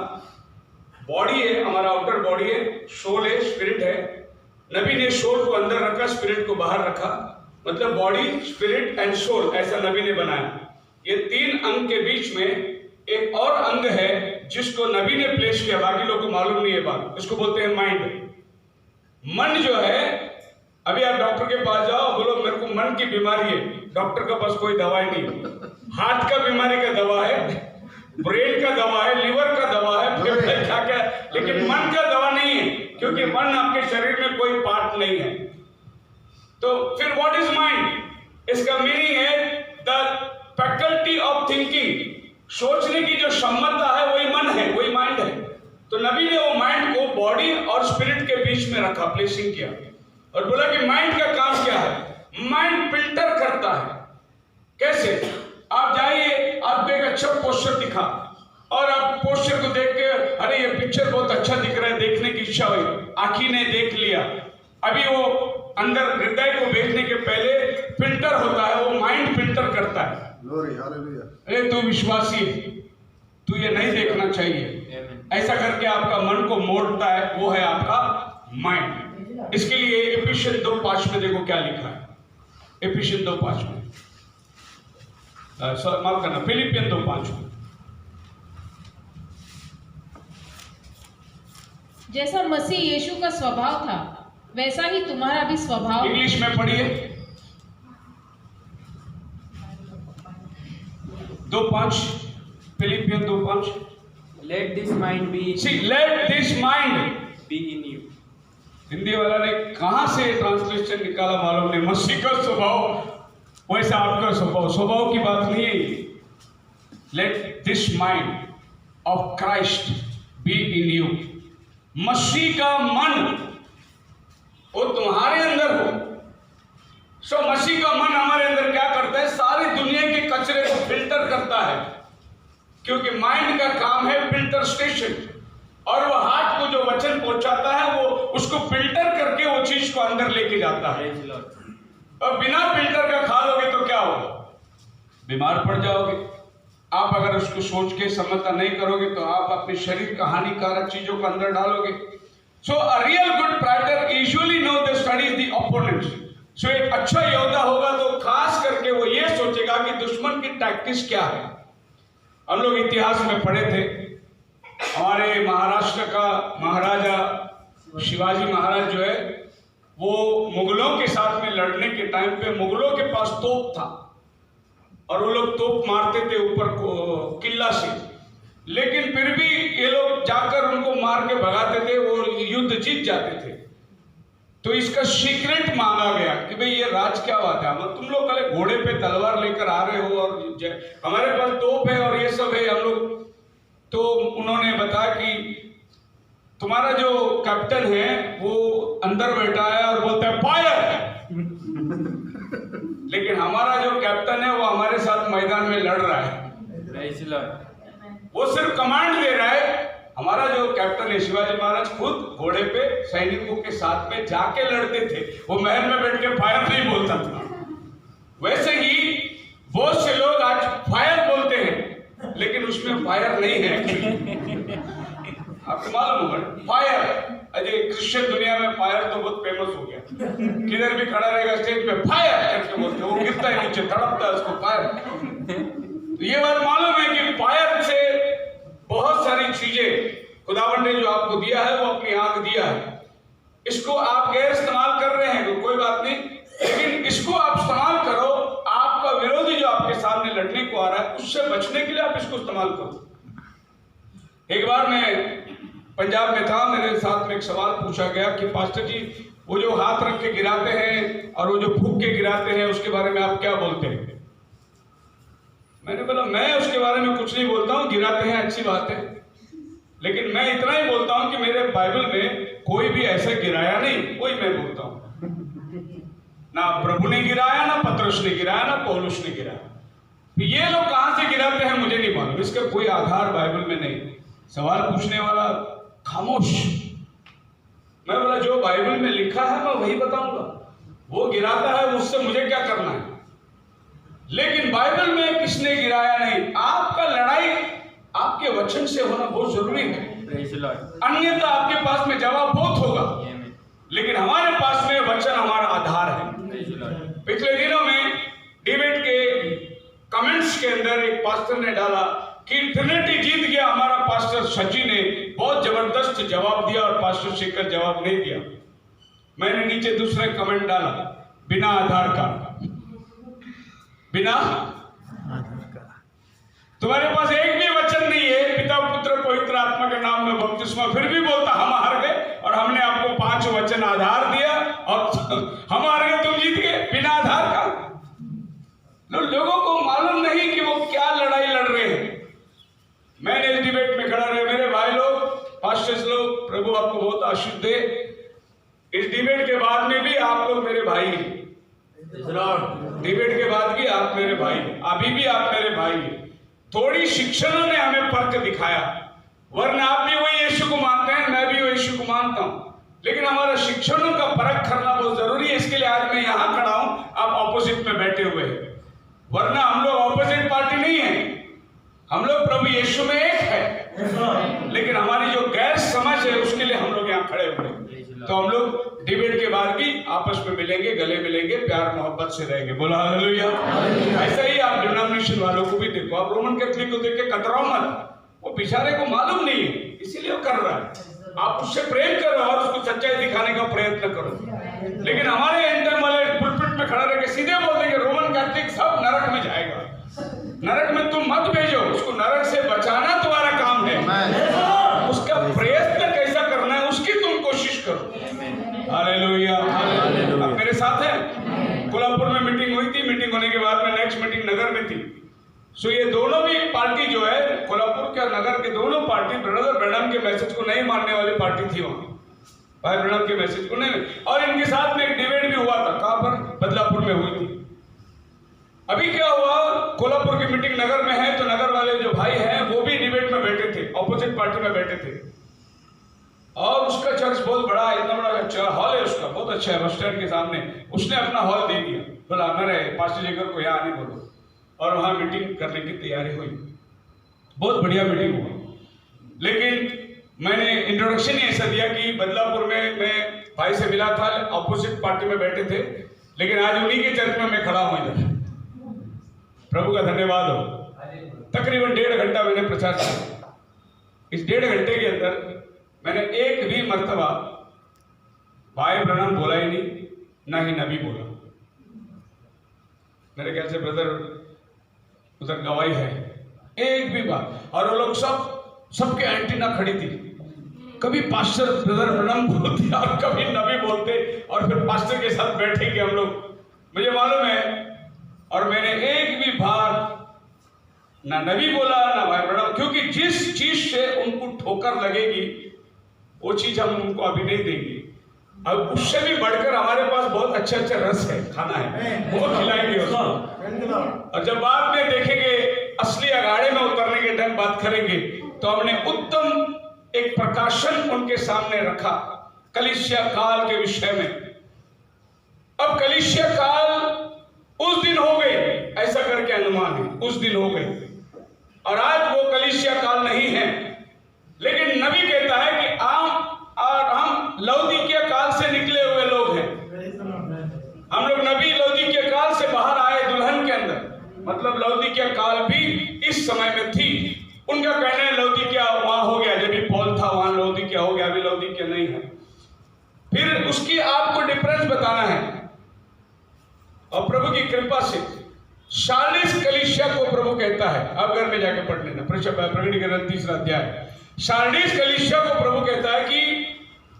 बॉडी है, हमारा आउटर बॉडी है, सोल है, स्पिरिट है। नबी ने सोल को अंदर रखा, स्पिरिट को बाहर रखा। मतलब बॉडी, स्पिरिट एंड सोल, ऐसा नबी ने बनाया। ये तीन अंग के बीच में एक और अंग है जिसको नबी ने प्लेस किया, बाकी लोगों को मालूम नहीं है बात। इसको बोलते हैं माइंड। मन जो है, अभी आप डॉक्टर के पास जाओ, बोलो मेरे को मन की बीमारी है, डॉक्टर के पास कोई दवाई नहीं। हार्ट का बीमारी का दवा है, ब्रेन का दवा है, लिवर का दवा है, क्या क्या, लेकिन मन का दवा नहीं है, क्योंकि मन आपके शरीर में कोई पार्ट नहीं है। तो फिर व्हाट इज माइंड? इसका मीनिंग है द फैकल्टी ऑफ थिंकिंग। सोचने की जो क्षमता है वही मन है, वही माइंड है। तो नबी ने वो माइंड को बॉडी और स्पिरिट के बीच में रखा, प्लेसिंग किया और बोला कि माइंड का काम क्या है? माइंड फिल्टर करता है। कैसे? आप जाइए, आपको एक अच्छा पोस्टर दिखा और आप पोस्टर को देख के अरे ये पिक्चर बहुत अच्छा दिख रहा है, देखने की इच्छा हुई, आंखी ने देख लिया। अभी वो अंदर हृदय को भेजने के पहले फिल्टर होता है, वो माइंड फिल्टर करता है। अरे तू विश्वासी है, तू ये नहीं देखना चाहिए, ऐसा करके आपका मन को मोड़ता है, वो है आपका माइंड। इसके लिए एफिशिएंस 2:5 में देखो क्या लिखा है। एफिशिएंस 2:5 में, माफ करना, फिलिपियन 2:5 में। जैसा मसीह यीशु का स्वभाव था वैसा ही तुम्हारा भी स्वभाव। इंग्लिश में पढ़िए 2:5, Philippian 2:5। Let this mind be in See, let this mind be in you. Hindi वाला ने कहां से ट्रांसलेशन निकाला मालूम नहीं। मसीह का स्वभाव वैसा आपका स्वभाव, स्वभाव की बात नहीं है। Let this mind of Christ be in you. मसीह का मन वो तुम्हारे अंदर हो। सो मसीह का मन हमारे अंदर क्या करता है? सारी दुनिया के कचरे को फिल्टर करता है, क्योंकि माइंड का काम है फिल्टर स्टेशन। और वो हार्ट को जो वचन पहुंचाता है वो उसको फिल्टर करके वो चीज को अंदर लेके जाता है। Praise the Lord. और बिना फिल्टर का खा लोगे तो क्या होगा? बीमार पड़ जाओगे। आप अगर उसको सोच के समझता नहीं करोगे तो आप अपने शरीर का हानिकारक चीजों को अंदर डालोगे। So a real good fighter usually know the studies the opponents. So एक अच्छा योद्धा होगा तो खास करके वो ये सोचेगा कि दुश्मन की टैक्टिक्स क्या है। हम लोग इतिहास में पढ़े थे, हमारे महाराष्ट्र का महाराजा शिवाजी महाराज जो है वो मुगलों के साथ में लड़ने के टाइम पे मुगलों के पास तोप था और वो लोग तोप मारते थे ऊपर किला से, लेकिन फिर भी ये लोग जाकर उनको मार के भगाते थे, वो युद्ध जीत जाते थे। तो इसका सीक्रेट मांगा गया कि भाई ये राज क्या बात है, तुम लोग कल घोड़े पे तलवार लेकर आ रहे हो और हमारे पास तोप है और ये सब है हम लोग। तो उन्होंने बताया कि तुम्हारा जो कैप्टन है वो अंदर बैठा है और बोलता है फायर, लेकिन हमारा जो कैप्टन है वो हमारे साथ मैदान में लड़ रहा है। Praise the Lord. वो सिर्फ कमांड दे रहा है। हमारा जो कैप्टन है शिवाजी महाराज खुद घोड़े पे सैनिकों के साथ में जाके लड़ते थे, वो महल में बैठ के फायर नहीं बोलता था। वैसे ही बहुत से लोग आज फायर बोलते हैं लेकिन उसमें फायर नहीं है। आपको मालूम होगा फायर, अजय क्रिश्चियन दुनिया में फायर तो बहुत फेमस हो गया, किधर भी खड़ा रहेगा स्टेज पे फायर करके बोलते, वो गिरता है नीचे, तड़पता है उसको फायर। तो ये बात मालूम है कि फायर से बहुत सारी चीजें खुदावन ने जो आपको दिया है वो अपनी आंख दिया है, इसको आप गैर इस्तेमाल कर रहे हैं तो कोई बात नहीं, लेकिन इसको आप इस्तेमाल करो। आपका विरोधी जो आपके सामने लड़ने को आ रहा है उससे बचने के लिए आप इसको इस्तेमाल करो। एक बार मैं पंजाब में था, मेरे साथ में एक सवाल पूछा गया कि पास्टर जी वो जो हाथ रख के गिराते हैं और वो जो फूंक के गिराते हैं उसके बारे में आप क्या बोलते हैं? मैंने बोला मैं उसके बारे में कुछ नहीं बोलता हूँ, गिराते हैं अच्छी बात है, लेकिन मैं इतना ही बोलता हूँ कि मेरे बाइबल में कोई भी ऐसा गिराया नहीं, कोई मैं बोलता हूँ ना प्रभु ने गिराया, ना पतरस ने गिराया, ना पौलुस ने गिराया। ये लोग कहां से गिराते हैं मुझे नहीं मालूम, इसका कोई आधार बाइबल में नहीं। सवाल पूछने वाला खामोश। मैं बोला जो बाइबल में लिखा है मैं वही बताऊंगा, वो गिराता है उससे मुझे क्या करना है। लेकिन बाइबल में किसने गिराया नहीं। आपका लड़ाई आपके वचन से होना बहुत जरूरी है, अन्यथा आपके पास में जवाब बहुत होगा, लेकिन हमारे पास में वचन हमारा आधार है। पिछले दिनों में डिबेट के कमेंट्स के अंदर एक पास्टर ने डाला कि ट्रिनिटी जीत गया, हमारा पास्टर सची ने बहुत जबरदस्त जवाब दिया और पास्टर शेखर जवाब नहीं दिया। मैंने नीचे दूसरा कमेंट डाला, बिना आधार का, बिना तुम्हारे पास एक भी वचन नहीं है पिता पुत्र पवित्र आत्मा के नाम में बपतिस्मा, फिर भी बोलता हम हार गए और हमने आपको 5 वचन आधार दिया और हम हार गए, तुम जीत गए बिना आधार का। लोगों को मालूम नहीं कि वो क्या लड़ाई लड़ रहे हैं। मैंने इस डिबेट में खड़ा रहे, मेरे भाई लोग, पास्टर्स लोग, प्रभु आपको बहुत आशीष दे। इस डिबेट के बाद में भी आप लोग मेरे भाई हैं, डिबेट के बाद भी आप मेरे भाई हैं, अभी भी आप मेरे भाई हैं। थोड़ी शिक्षणों ने हमें फर्क दिखाया, वरना आप भी वही यीशु को मानते हैं, मैं भी वही यीशु को मानता हूं, लेकिन हमारा शिक्षणों का फर्क करना बहुत जरूरी है। इसके लिए आज मैं यहां खड़ा हूं, आप ऑपोजिट में बैठे हुए हैं, वरना हम लोग ऑपोजिट पार्टी नहीं है, हम लोग प्रभु यीशु में एक है, लेकिन हमारी जो गैर समझ है उसके लिए हम लोग यहाँ खड़े हुए हैं। तो हम लोग डिबेट के बाद भी आपस में मिलेंगे, गले मिलेंगे, प्यार मोहब्बत से रहेंगे। बोला हालेलुया। ऐसा ही आप डिनोमिनेशन वालों को भी देखो, आप रोमन कैथोलिक को देख के कतराओ मत, वो बेचारे को मालूम नहीं है इसीलिए वो कर रहा है। आप उससे प्रेम करो और उसको सच्चाई दिखाने का प्रयत्न करो, लेकिन हमारे इंटर वाले पुलपिट में खड़ा रह के सीधे बोल देंगे रोमन कैथोलिक सब नरक में जाएगा। नरक में तुम मत भेजो उसको, नरक से बचाना तुम्हारा काम है, उसका प्रयत्न कैसा करना है उसकी तुम कोशिश करो। हालेलुया। आप मेरे साथ हैं। कोल्हापुर में मीटिंग हुई थी, मीटिंग होने के बाद में नेक्स्ट मीटिंग नगर में थी। सो ये दोनों भी पार्टी जो है कोल्हापुर के नगर के दोनों पार्टी ब्रदर ब्रैनम के मैसेज को नहीं मानने वाली पार्टी थी वहां, भाई ब्रैनम के मैसेज को नहीं। और इनके साथ में एक डिबेट भी हुआ था, कहां पर? बदलापुर में हुई थी। अभी क्या हुआ, कोल्हापुर की मीटिंग नगर में है तो नगर वाले जो भाई हैं वो भी डिबेट में बैठे थे, ऑपोजिट पार्टी में बैठे थे। चर्च बहुत बड़ा है, इतना बड़ा अच्छा हॉल है उसका, बहुत अच्छा है, बस स्टैंड के सामने। उसने अपना हॉल दे दिया, बोला मेरे पास्टर जेकर को यहाँ आने बोलो, और वहाँ मीटिंग करने की तैयारी हुई। बहुत बढ़िया मीटिंग हुआ। लेकिन मैंने इंट्रोडक्शन ही ऐसा दिया कि बदलापुर में मैं भाई से मिला था, अपोजिट पार्टी में बैठे थे, लेकिन आज उन्हीं के चर्च में मैं खड़ा हूँ इधर। प्रभु का धन्यवाद हो। तकरीबन 1.5 घंटा मैंने प्रचार किया। इस 1.5 घंटे के अंदर मैंने एक भी मर्तबा भाई ब्रनम बोला ही नहीं, ना ही नबी बोला। मेरे ख्याल से ब्रदर उधर गवाही है, एक भी बात। और वो लोग सबके एंटीना खड़ी थी, कभी पास्टर ब्रदर ब्रनम बोलते और कभी नबी बोलते, और फिर पास्टर के साथ बैठेंगे हम लोग, मुझे मालूम है। और मैंने एक भी बार ना नबी बोला ना भाई ब्रनम, क्योंकि जिस चीज से उनको ठोकर लगेगी वो चीज हम उनको अभी नहीं देंगे। अब उससे भी बढ़कर हमारे पास बहुत अच्छा अच्छा रस है, खाना है, वो खिलाएंगे उसको। और जब बाद में देखेंगे, असली अखाड़े में उतरने के टाइम बात करेंगे, तो हमने उत्तम एक प्रकाशन उनके सामने रखा कलीसिया काल के विषय में। अब कलीसिया काल उस दिन हो गई, ऐसा करके अनुमान है, उस दिन हो गई, और आज वो कलीसिया काल नहीं है। लेकिन नबी कहता है कि हम लौदीकिया काल से निकले हुए लोग हैं। हम लोग नबी लौदीकिया काल से बाहर आए दुल्हन के अंदर, मतलब लौदीकिया काल भी इस समय में थी। उनका कहना है लौदीकिया वहां हो गया, जब भी पॉल था वहां लौदीकिया हो गया, अभी लौदीकिया नहीं है। फिर उसकी आपको डिफरेंस बताना है, और प्रभु की कृपा से सार्डिस कलीसिया को प्रभु कहता है, आप घर में जाके पढ़ लेना, प्रकटीकरण 3 अध्याय। सार्डिस कलीसिया को प्रभु कहता है कि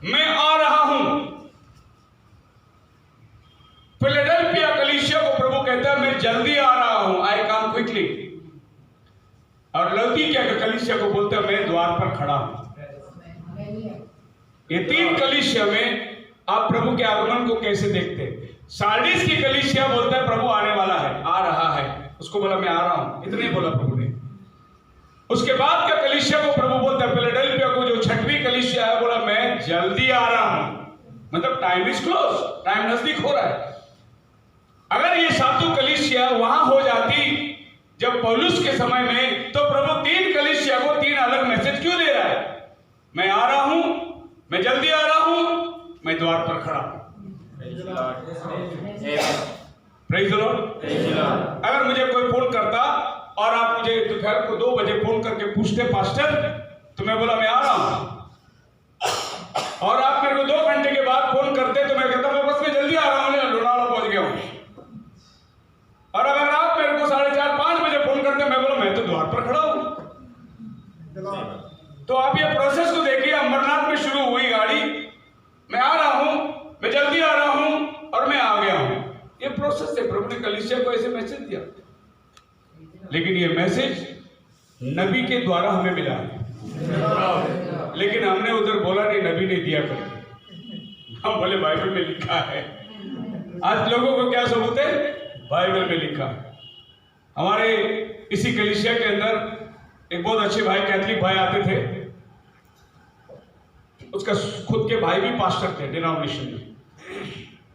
मैं आ रहा हूं। फिलाडेल्फिया कलीसिया को प्रभु कहता है मैं जल्दी आ रहा हूं, आई कम क्विकली। और लौदीकिया के कलीसिया को बोलता है मैं द्वार पर खड़ा हूं। ये 3 कलीसिया में आप प्रभु के आगमन को कैसे देखते हैं? सार्डिस की कलीसिया बोलता है प्रभु आने वाला है, आ रहा है, उसको बोला मैं आ रहा हूं, इतने बोला प्रभु ने। उसके बाद का कलीसिया को प्रभु बोलता है, फिलाडेल्फिया को जो 6वीं कलीसिया है, बोला मैं जल्दी आ रहा हूं, मतलब टाइम इज क्लोज, टाइम नजदीक हो रहा है। अगर ये 7 कलीसिया वहां हो जाती जब पौलुस के समय में, तो प्रभु 3 कलीसिया को 3 अलग मैसेज क्यों दे रहा है? मैं आ रहा हूं, मैं जल्दी आ रहा हूं, मैं द्वार पर खड़ा हूं। Praise the Lord. अगर मुझे कोई फोन करता और आप मुझे दोपहर को 2 बजे फोन करके पूछते पास्टर, तो मैं बोला मैं आ रहा हूं, और आप मेरे को 2 घंटे के बाद फोन करते तो मैं कहता मैं बस में जल्दी आ रहा हूं, लोनावला पहुंच गया हूं। और अगर आप मेरे को 4:30-5 बजे फोन करते, मैं बोला मैं तो द्वार पर खड़ा हूं। तो आप ये प्रोसेस को देखिए, अमरनाथ में शुरू हुई गाड़ी, मैं आ रहा हूं, मैं जल्दी आ रहा हूं, और मैं आ गया हूं। ये प्रोसेस है। प्रभु ने कलीसिया को ऐसे मैसेज दिया, लेकिन ये मैसेज नबी के द्वारा हमें मिला है। लेकिन हमने उधर बोला नहीं, नबी ने दिया करके, हम बोले बाइबल में लिखा है। आज लोगों को क्या सबूत है? बाइबल में लिखा है। हमारे इसी कलीसिया के अंदर एक बहुत अच्छे भाई, कैथलिक भाई आते थे, उसका खुद के भाई भी पास्टर थे डिनोमिनेशन में।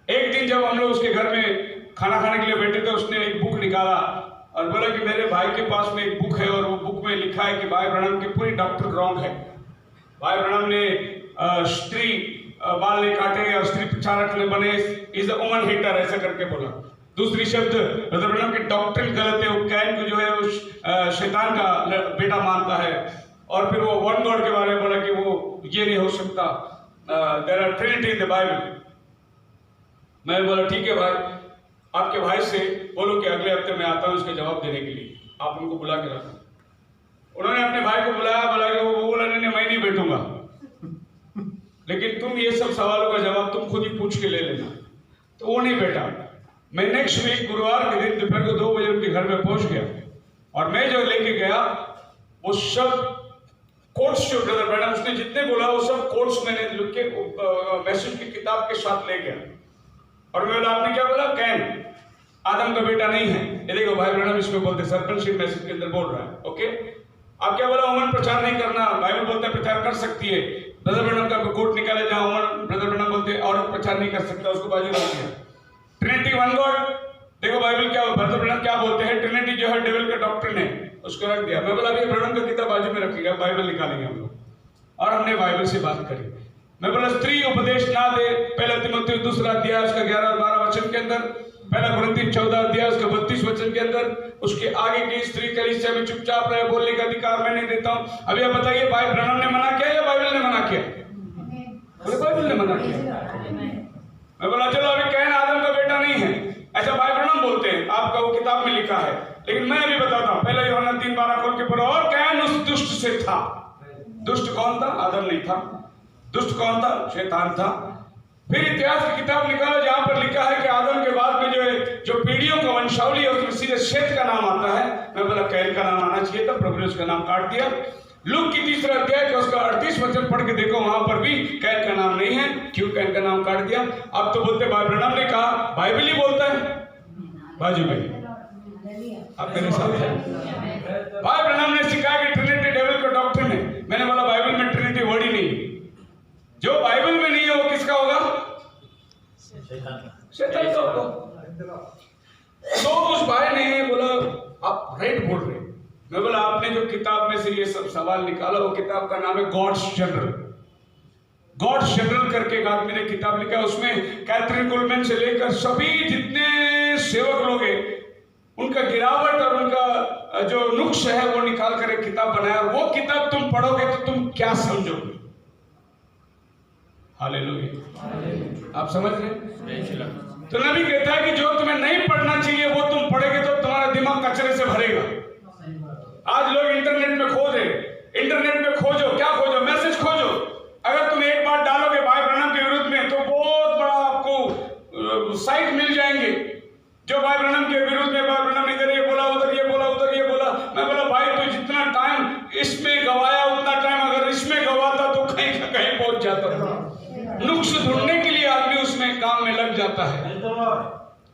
एक दिन जब हम लोग उसके घर में खाना खाने के लिए बैठे थे, उसने एक बुक निकाला और बोला कि मेरे भाई के पास में एक बुक है, और वो बुक में लिखा है कि भाई ब्रनम की पूरी डॉक्टर रॉन्ग है। भाई ब्रनम ने स्त्री बाल नहीं काटे और स्त्री प्रचारक ने बने, इज अ वुमन हेटर, ऐसा करके बोला। दूसरी शब्द ब्रदर ब्रनम की डॉक्ट्रिन गलत है, वो कैन को जो है वो शैतान का बेटा मानता है। और फिर वो वन गॉड के बारे में बोला कि वो ये नहीं हो सकता, there are Trinity in the Bible. मैं बोला ठीक है भाई, आपके भाई से बोलो कि अगले हफ्ते मैं आता हूँ इसका जवाब देने के लिए, आप उनको बुला के रखो। उन्होंने अपने भाई को बुलाया, बोला कि वो बोला नहीं मैं नहीं बैठूंगा, लेकिन तुम ये सब सवालों का जवाब तुम खुद ही पूछ के ले लेना। तो वो नहीं बैठा। मैं नेक्स्ट वीक गुरुवार के दिन दोपहर को 2 बजे उनके घर में पहुंच गया, और मैं जो लेके गया वो सब कोट्स जो ब्रदर ब्रैनम उसने जितने बोला वो सब कोट्स मैंने लिख के मैसेज की किताब के साथ ले गया। और मैं बोला आपने क्या बोला? कैन आदम का बेटा नहीं है। ये देखो भाई ब्रैनम इसमें बोलते सर्पनशिप मैसेज के अंदर बोल रहा है। ओके, आप क्या बोला? वुमन प्रचार नहीं करना, बाइबल बोलता है प्रचार कर सकती है। ब्रदर ब्रनम का कोट निकाला, जहां उमर ब्रदर ब्रनम बोलते औरत प्रचार नहीं कर सकता, उसको बाजू रख दिया। ट्रिनिटी वन गॉड, देखो बाइबल क्या, ब्रदर ब्रनम क्या बोलते हैं, ट्रिनिटी जो है डेविल का डॉक्ट्रिन है, उसको रख दिया। मैं बोला अभी ब्रनम का किताब बाजू में रखिएगा, बाइबल निकालेंगे हम लोग, और हमने बाइबल से बात करी। मैं बोला स्त्री उपदेश ना दे, पहला तीमुथियुस 2 अध्याय उसका 11 और 12 वचन के अंदर, पहला कुरिन्थी 14 अध्याय उसका 32 वचन के अंदर, उसके आगे की स्त्री कलीसिया में चुपचाप रहे, बोलने का अधिकार मैं नहीं देता हूं। अभी आप बताइए, भाई ब्रनम ने मना किया या बाइबल ने मना किया? बाइबल ने मना किया। मैं बोला चलो अभी कहना आदम का बेटा नहीं है, ऐसा भाई ब्रनम बोलते हैं, आपका वो किताब में लिखा है, लेकिन मैं अभी बताता हूं। पहला यूहन्ना 3:12 खोल के पढ़ो। और कैन उस दुष्ट से था। दुष्ट कौन था? आदम नहीं था। दुष्ट कौन था? शैतान था। फिर इतिहास की किताब निकालो, जहां पर लिखा है कि आदम के बाद में जो पीढ़ियों का वंशावली है उसमें सीधे शेत का नाम आता है। मैं बोला कैन का नाम आना चाहिए था, प्रभु ने उसका नाम काट दिया। लूक की 3 अध्याय का उसका 38 वचन पढ़ के देखो, वहां पर भी कैन का नाम नहीं है। क्यों कैन का नाम काट दिया? अब तो बोलते भाई ब्रनम ने कहा, बाइबल ही बोलता है बाजू में, आप मेरे साथ हैं। भाई ब्रनम ने सिखाया कि ट्रिनिटी डेविल का डॉक्ट्रिन है। मैंने बोला बाइबल में ट्रिनिटी वर्ड ही नहीं, जो बाइबल में नहीं है वो किसका होगा? शैतान का होगा। तो उस भाई ने बोला आप राइट बोल रहे। मैं बोला आपने जो किताब में से ये सब सवाल निकाला, वो किताब का नाम है गॉड्स जनरल। गॉड्स जनरल करके एक आदमी ने किताब लिखा है, उसमें कैथरीन कुलमैन से लेकर सभी जितने सेवक लोग हैं उनका गिरावट और उनका जो नुक्स है वो निकाल कर एक किताब बनाया, और वो किताब तुम पढ़ोगे तो तुम क्या समझोगे? हालेलुया। आप समझ रहे? तो नबी कहता है कि जो तुम्हें नहीं पढ़ना चाहिए वो तुम पढ़ोगे तो तुम्हारा दिमाग कचरे से भरेगा। आज लोग इंटरनेट में खोज रहे, इंटरनेट में खोजो, क्या खोजो? मैसेज खोजो। अगर तुम एक बात डालोगे भाई ब्रनम के विरुद्ध में, तो बहुत बड़ा आपको साइट मिल जाएंगे जो भाई ब्रनम के विरुद्ध में, भाई ब्रनम इधर ये बोला, उधर ये बोला, उधर ये बोला। मैं बोला भाई तो जितना टाइम इसमें गवाया उतना टाइम अगर इसमें गवाता तो कहीं का कहीं पहुंच जाता था। नुक्स ढूंढने के लिए आदमी उसमें काम में लग जाता है।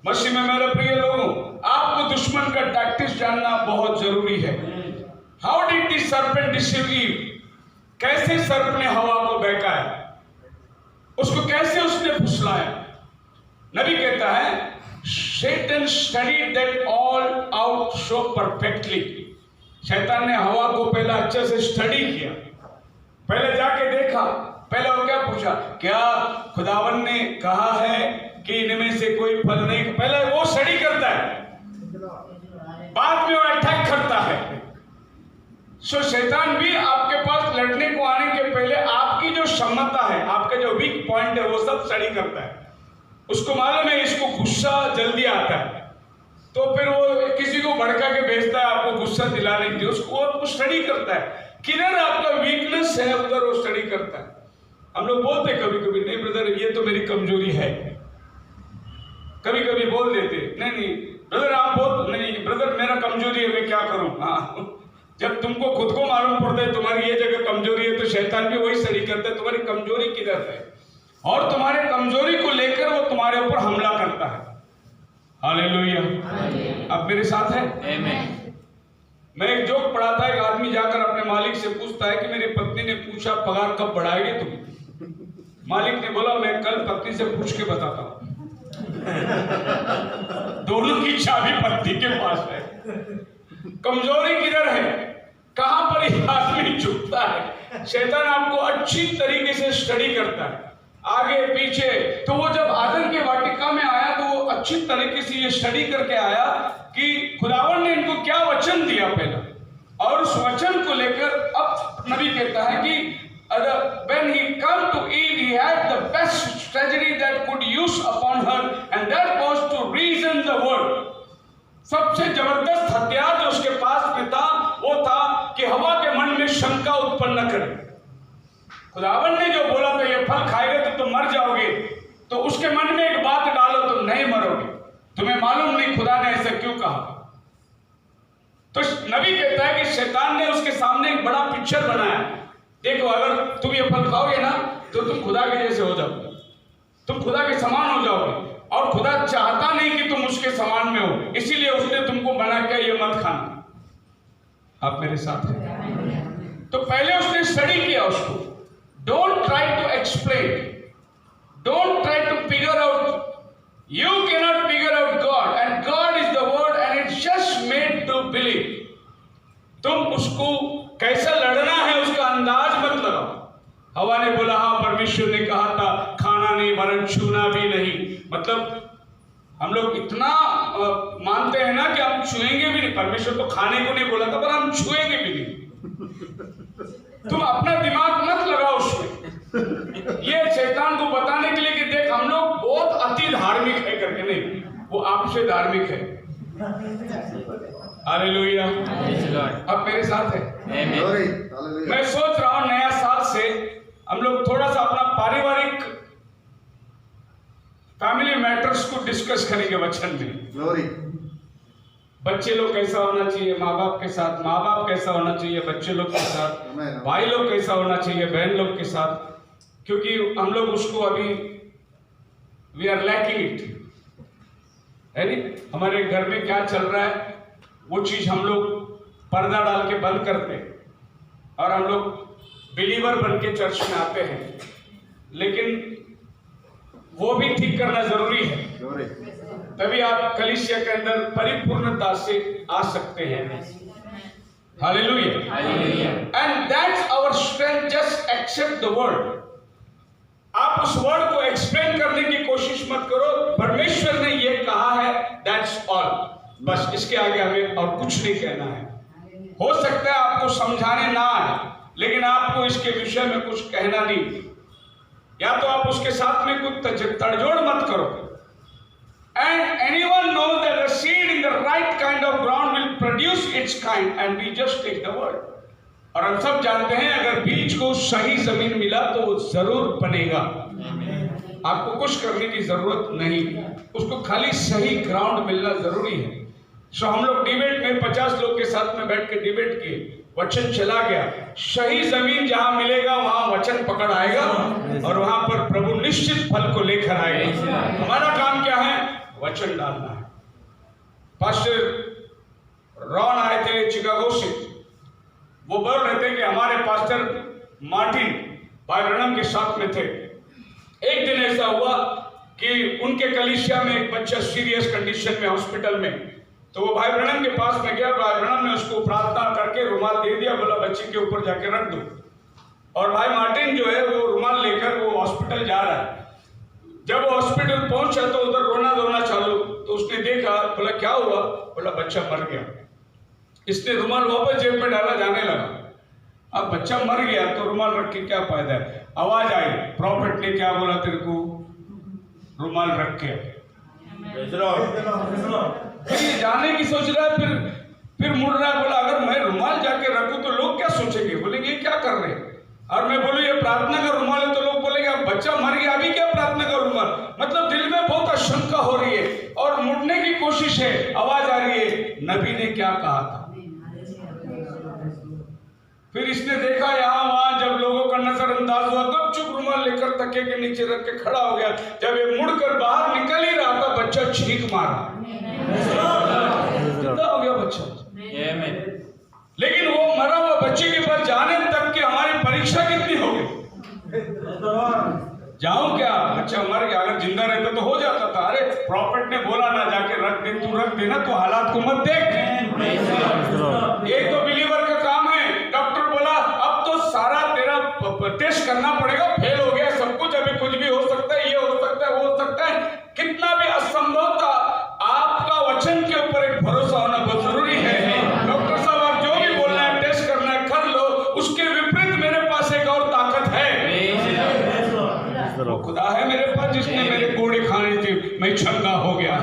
मसीह में मेरे प्रिय लोगों, आपको दुश्मन का टैक्टिक्स जानना बहुत जरूरी है। How did the serpent deceive Eve? कैसे सर्प ने हवा को बहकाया, उसको कैसे उसने फुसलाया? नबी कहता है Satan studied that all out so perfectly. शैतान ने हवा को पहला अच्छे से स्टडी किया, पहले जाके देखा, पहले वो क्या पूछा, क्या खुदावन ने कहा है कि इनमें से कोई फल नहीं? पहले वो स्टडी करता है, बाद में वो अटैक करता है। सो शैतान भी आपके पास लड़ने को आने के पहले आपकी जो क्षमता है, आपके जो वीक पॉइंट है, वो सब स्टडी करता है। उसको मालूम है इसको गुस्सा जल्दी आता है, तो फिर वो किसी को भड़का के भेजता है आपको गुस्सा दिलाने के लिए। उसको स्टडी करता है, किधर आपका वीकनेस है उधर वो स्टडी करता है। हम लोग बोलते कभी कभी, नहीं ब्रदर ये तो मेरी कमजोरी है, कभी कभी बोल देते, नहीं ब्रदर आप बोल, नहीं ब्रदर मेरा कमजोरी है, मैं क्या करूं? हाँ, जब तुमको खुद को मालूम पड़ता है तुम्हारी ये जगह कमजोरी है, तो शैतान भी वही स्टडी करता है तुम्हारी कमजोरी किधर है, और तुम्हारे कमजोरी को लेकर वो तुम्हारे ऊपर हमला करता है। हालेलुया। आप मेरे साथ हैं? आमीन। मैं एक जोक पढ़ा था, एक आदमी जाकर अपने मालिक से पूछता है कि मेरी पत्नी ने पूछा पगार कब बढ़ाएंगे तुम? मालिक ने बोला मैं कल पत्नी से पूछ के बताता हूं। दोनों की चाबी पत्नी के पास है। कमजोरी किधर है, कहां पर यह आदमी झुकता है? शैतान आपको अच्छी तरीके से स्टडी करता है, आगे पीछे। तो वो जब आदम के वाटिका में आया तो वो अच्छी तरीके से ये स्टडी करके आया कि खुदावन ने इनको क्या वचन दिया पहला, और उस वचन को लेकर अब नबी कहता है कि when he come to Eve, he had the best strategy that could use upon her, and that was to reason the word. सबसे जबरदस्त हथियार जो उसके पास में था वो था कि हवा के मन में शंका उत्पन्न करे। खुदावन ने जो बोला था ये फल खाएगा तो तुम मर जाओगे, तो उसके मन में एक बात डालो तुम नहीं मरोगे। तुम्हें मालूम नहीं खुदा ने ऐसा क्यों कहा? तो नबी कहता है कि शैतान ने उसके सामने एक बड़ा पिक्चर बनाया, देखो अगर तुम ये फल खाओगे ना तो तुम खुदा के जैसे हो जाओगे, तुम खुदा के समान हो जाओगे, और खुदा चाहता नहीं कि तुम उसके समान में हो, इसीलिए उसने तुमको बना के ये मत खाना। आप मेरे साथ हैं? तो पहले उसने स्टडी किया उसको, Don't try to explain. Don't try to figure out. You cannot figure out God, and God is the word, and it's just made to believe. तुम उसको कैसा लड़ना है उसका अंदाज मत लगाओ। हवा ने बोला हाँ, परमेश्वर ने कहा था खाना नहीं वरन छूना भी नहीं। मतलब हम लोग इतना मानते हैं ना कि हम छुएंगे भी नहीं। परमेश्वर तो खाने को नहीं बोला था, पर हम छुएंगे भी नहीं। तुम अपना दिमाग मत लगाओ उसमें। ये शैतान को बताने के लिए कि देख हम लोग बहुत अति धार्मिक है करके, नहीं, वो आपसे धार्मिक है। हालेलुया। अब मेरे साथ है। मैं सोच रहा हूं नया साल से हम लोग थोड़ा सा अपना पारिवारिक फैमिली मैटर्स को डिस्कस करेंगे वचन में। बच्चे लोग कैसा होना चाहिए माँ बाप के साथ, माँ बाप कैसा होना चाहिए बच्चे लोग के साथ, भाई लोग कैसा होना चाहिए बहन लोग के साथ, क्योंकि हम लोग उसको अभी वी आर लैकिंग इट, है नहीं। हमारे घर में क्या चल रहा है वो चीज हम लोग पर्दा डाल के बंद करते हैं और हम लोग बिलीवर बन के चर्च में आते हैं, लेकिन वो भी ठीक करना जरूरी है, तभी आप कलीसिया के अंदर परिपूर्णता से आ सकते हैं। Hallelujah. And that's our strength, just accept the word. आप उस वर्ड को एक्सप्लेन करने की कोशिश मत करो, परमेश्वर ने ये कहा है, दैट्स ऑल, बस इसके आगे हमें और कुछ नहीं कहना है। हो सकता है आपको समझाने ना आए, लेकिन आपको इसके विषय में कुछ कहना नहीं, या तो आप उसके साथ में कुछ तड़जोड़ मत करो। And anyone knows that a seed in the right kind of ground will produce its kind, and we just take the word. और हम सब जानते हैं अगर बीज को सही जमीन मिला तो वो जरूर बनेगा। आपको कुछ करने की जरूरत नहीं, उसको खाली सही ग्राउंड मिलना जरूरी है। सो हम लोग डिबेट में 50 लोग के साथ में बैठ के डिबेट किए, वचन चला गया, सही जमीन जहां मिलेगा वहां वचन पकड़ आएगा और वहां पर प्रभु निश्चित फल को लेकर आएगा। हमारा काम क्या है? वचन डालना है। पास्टर रॉन आए थे चिकागो से, वो बोल रहे थे कि हमारे पास्टर मार्टिन भाई ब्रैनम के साथ में थे। एक दिन ऐसा हुआ कि उनके कलीसिया में एक बच्चा सीरियस कंडीशन में हॉस्पिटल में, तो वो भाई ब्रैनम के पास में गया। भाई ब्रैनम ने उसको प्रार्थना करके रुमाल दे दिया, बोला बच्चे के ऊपर जाके रख दो। और भाई मार्टिन जो है वो रुमाल लेकर वो हॉस्पिटल जा रहा है। जब वो हॉस्पिटल पहुंचा तो उधर रोना धोना चालू, तो उसने देखा, बोला क्या हुआ? बोला बच्चा मर गया। इसने रुमाल वापस जेब में डाला, जाने लगा। अब बच्चा मर गया तो रुमाल रख के क्या फायदा है? आवाज आई, प्रॉफिट ने क्या बोला तेरे को? रुमाल रख के। फिर जाने की सोच रहा है, फिर मुड़ रहा है, बोला अगर मैं रुमाल जाके रखूं तो लोग क्या सोचेंगे? बोलेंगे क्या कर रहे हैं? और मैं बोलूं ये प्रार्थना का रुमाल है, तो लोग बोलेंगे अब बच्चा मर गया, अभी क्या प्रार्थना का रुमाल? मतलब दिल में बहुत आशंका हो रही है और मुड़ने की कोशिश है। आवाज आ रही है, नबी ने क्या कहा था? फिर इसने देखा यहाँ वहां, जब लोगों का नजरअंदाज हुआ तब चुप रुमाल लेकर तकिए के नीचे रख के खड़ा हो गया। जब ये मुड़कर बाहर निकल ही रहा था, बच्चा छींक मारा, हो गया बच्चा। लेकिन वो मरा हुआ बच्चे के पास जाने तक कि हमारी परीक्षा कितनी हो गई। जाऊं क्या? बच्चा मर गया, अगर जिंदा रहता तो हो जाता था। अरे प्रॉफिट ने बोला ना जाके रख दे, तू रख देना, तो हालात को मत देख। एक तो बिलीवर का काम है। डॉक्टर बोला अब तो सारा तेरा टेस्ट करना पड़ेगा, फेल हो गया सब कुछ, अभी कुछ भी हो सकता है, ये हो सकता है, वो हो सकता है, कितना भी असंभव था। आपका वचन के ऊपर एक भरोसा होना बहुत जरूरी है। डॉक्टर साहब आप जो भी बोलना है, टेस्ट करना है, कर लो, उसके विपरीत मेरे पास एक और ताकत है। वो खुदा है मेरे पास जिसने मेरे कोड़े खाने थे, मैं चंगा हो गया।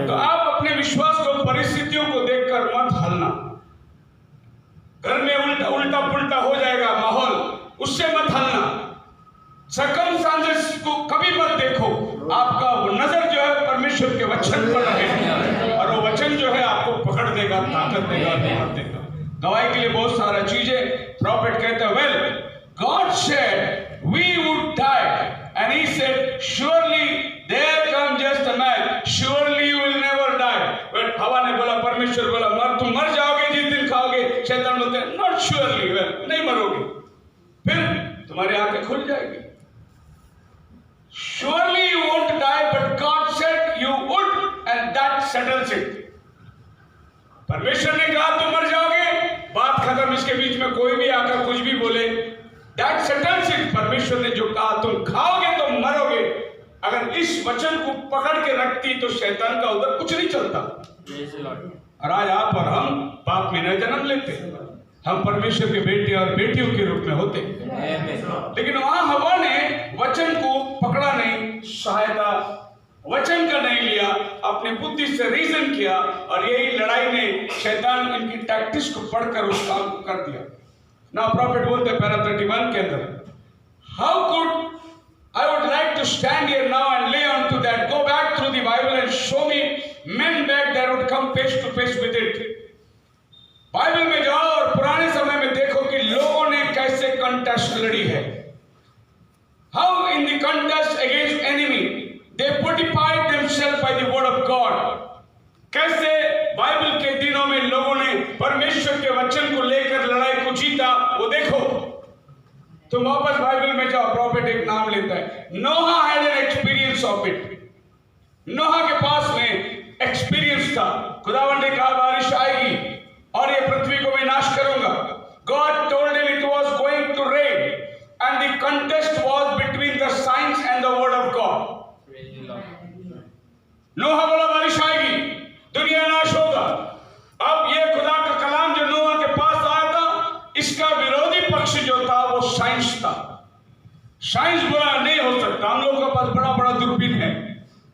तो आप अपने विश्वास को, परिस्थितियों को देखकर मत हलना। घर में उल्टा पुल्टा हो जाएगा माहौल, उससे मत हलना। सर्कमस्टेंसेस को कभी मत देखो, आपका वो नजर जो है परमेश्वर के वचन पर रहे और वो वचन जो है आपको पकड़ देगा, ताकत देगा, हिम्मत देगा। गवाही के लिए बहुत सारा चीजें। प्रॉफिट कहते हैं well God said we would die and he said surely there comes just a man, surely you will never die. But हवा ने बोला, परमेश्वर बोला तुम मर जाओगे जिस दिन खाओगे। शैतान बोलते हैं not surely, well नहीं मरोगे। फिर तुम्हारी आंखें खुल जाएगी। Surely you won't die, but God said you would, and that settles it. परमेश्वर ने कहा तुम मर जाओगे, बात खत्म। इसके बीच में कोई भी आकर कुछ भी बोले, that settles it. परमेश्वर ने जो कहा तुम खाओगे तो मरोगे। अगर इस वचन को पकड़ के रखती तो शैतान का उधर कुछ नहीं चलता। और आज आप और हम पाप में न जन्म लेते, हम परमेश्वर के बेटे और बेटियों के रूप में होते। लेकिन वहां हवा ने वचन को पकड़ा नहीं, सहायता वचन का नहीं लिया, अपनी बुद्धि से रीजन किया, और यही लड़ाई ने शैतान इनकी टैक्टिक्स को पढ़कर उस काम को कर दिया। ना प्रॉफिट बोलते हैं पैरा 31 के अंदर, how could I would like to stand here now and lay on to that. Go back through the Bible and show me men back that would come face to face with it. Bible में जाओ और पुराने समय में देखो कि लोगों ने कैसे कंटेस्ट लड़ी है। How in the contest against enemy they fortified themselves by the word of God. कैसे बाइबल के दिनों में लोगों ने परमेश्वर के वचन को लेकर लड़ाई को जीता, वो देखो। तुम वापस बाइबल में जाओ, प्रॉफिट एक नाम लेता है, Noah had an experience of it. Noah के पास में एक्सपीरियंस था। खुदावंद ने कहा बारिश आएगी और ये पृथ्वी को विनाश करूंगा। God told him it was going to rain and the contest was between the science and the word of God. नोहा बोला बारिश आएगी, दुनिया नाश होगा। अब ये खुदा का कलाम जो नोहा के पास आया था, इसका विरोधी पक्ष जो था वो साइंस था। साइंस बोला नहीं हो सकता, हम लोगों के पास बड़ा बड़ा दूरबीन है,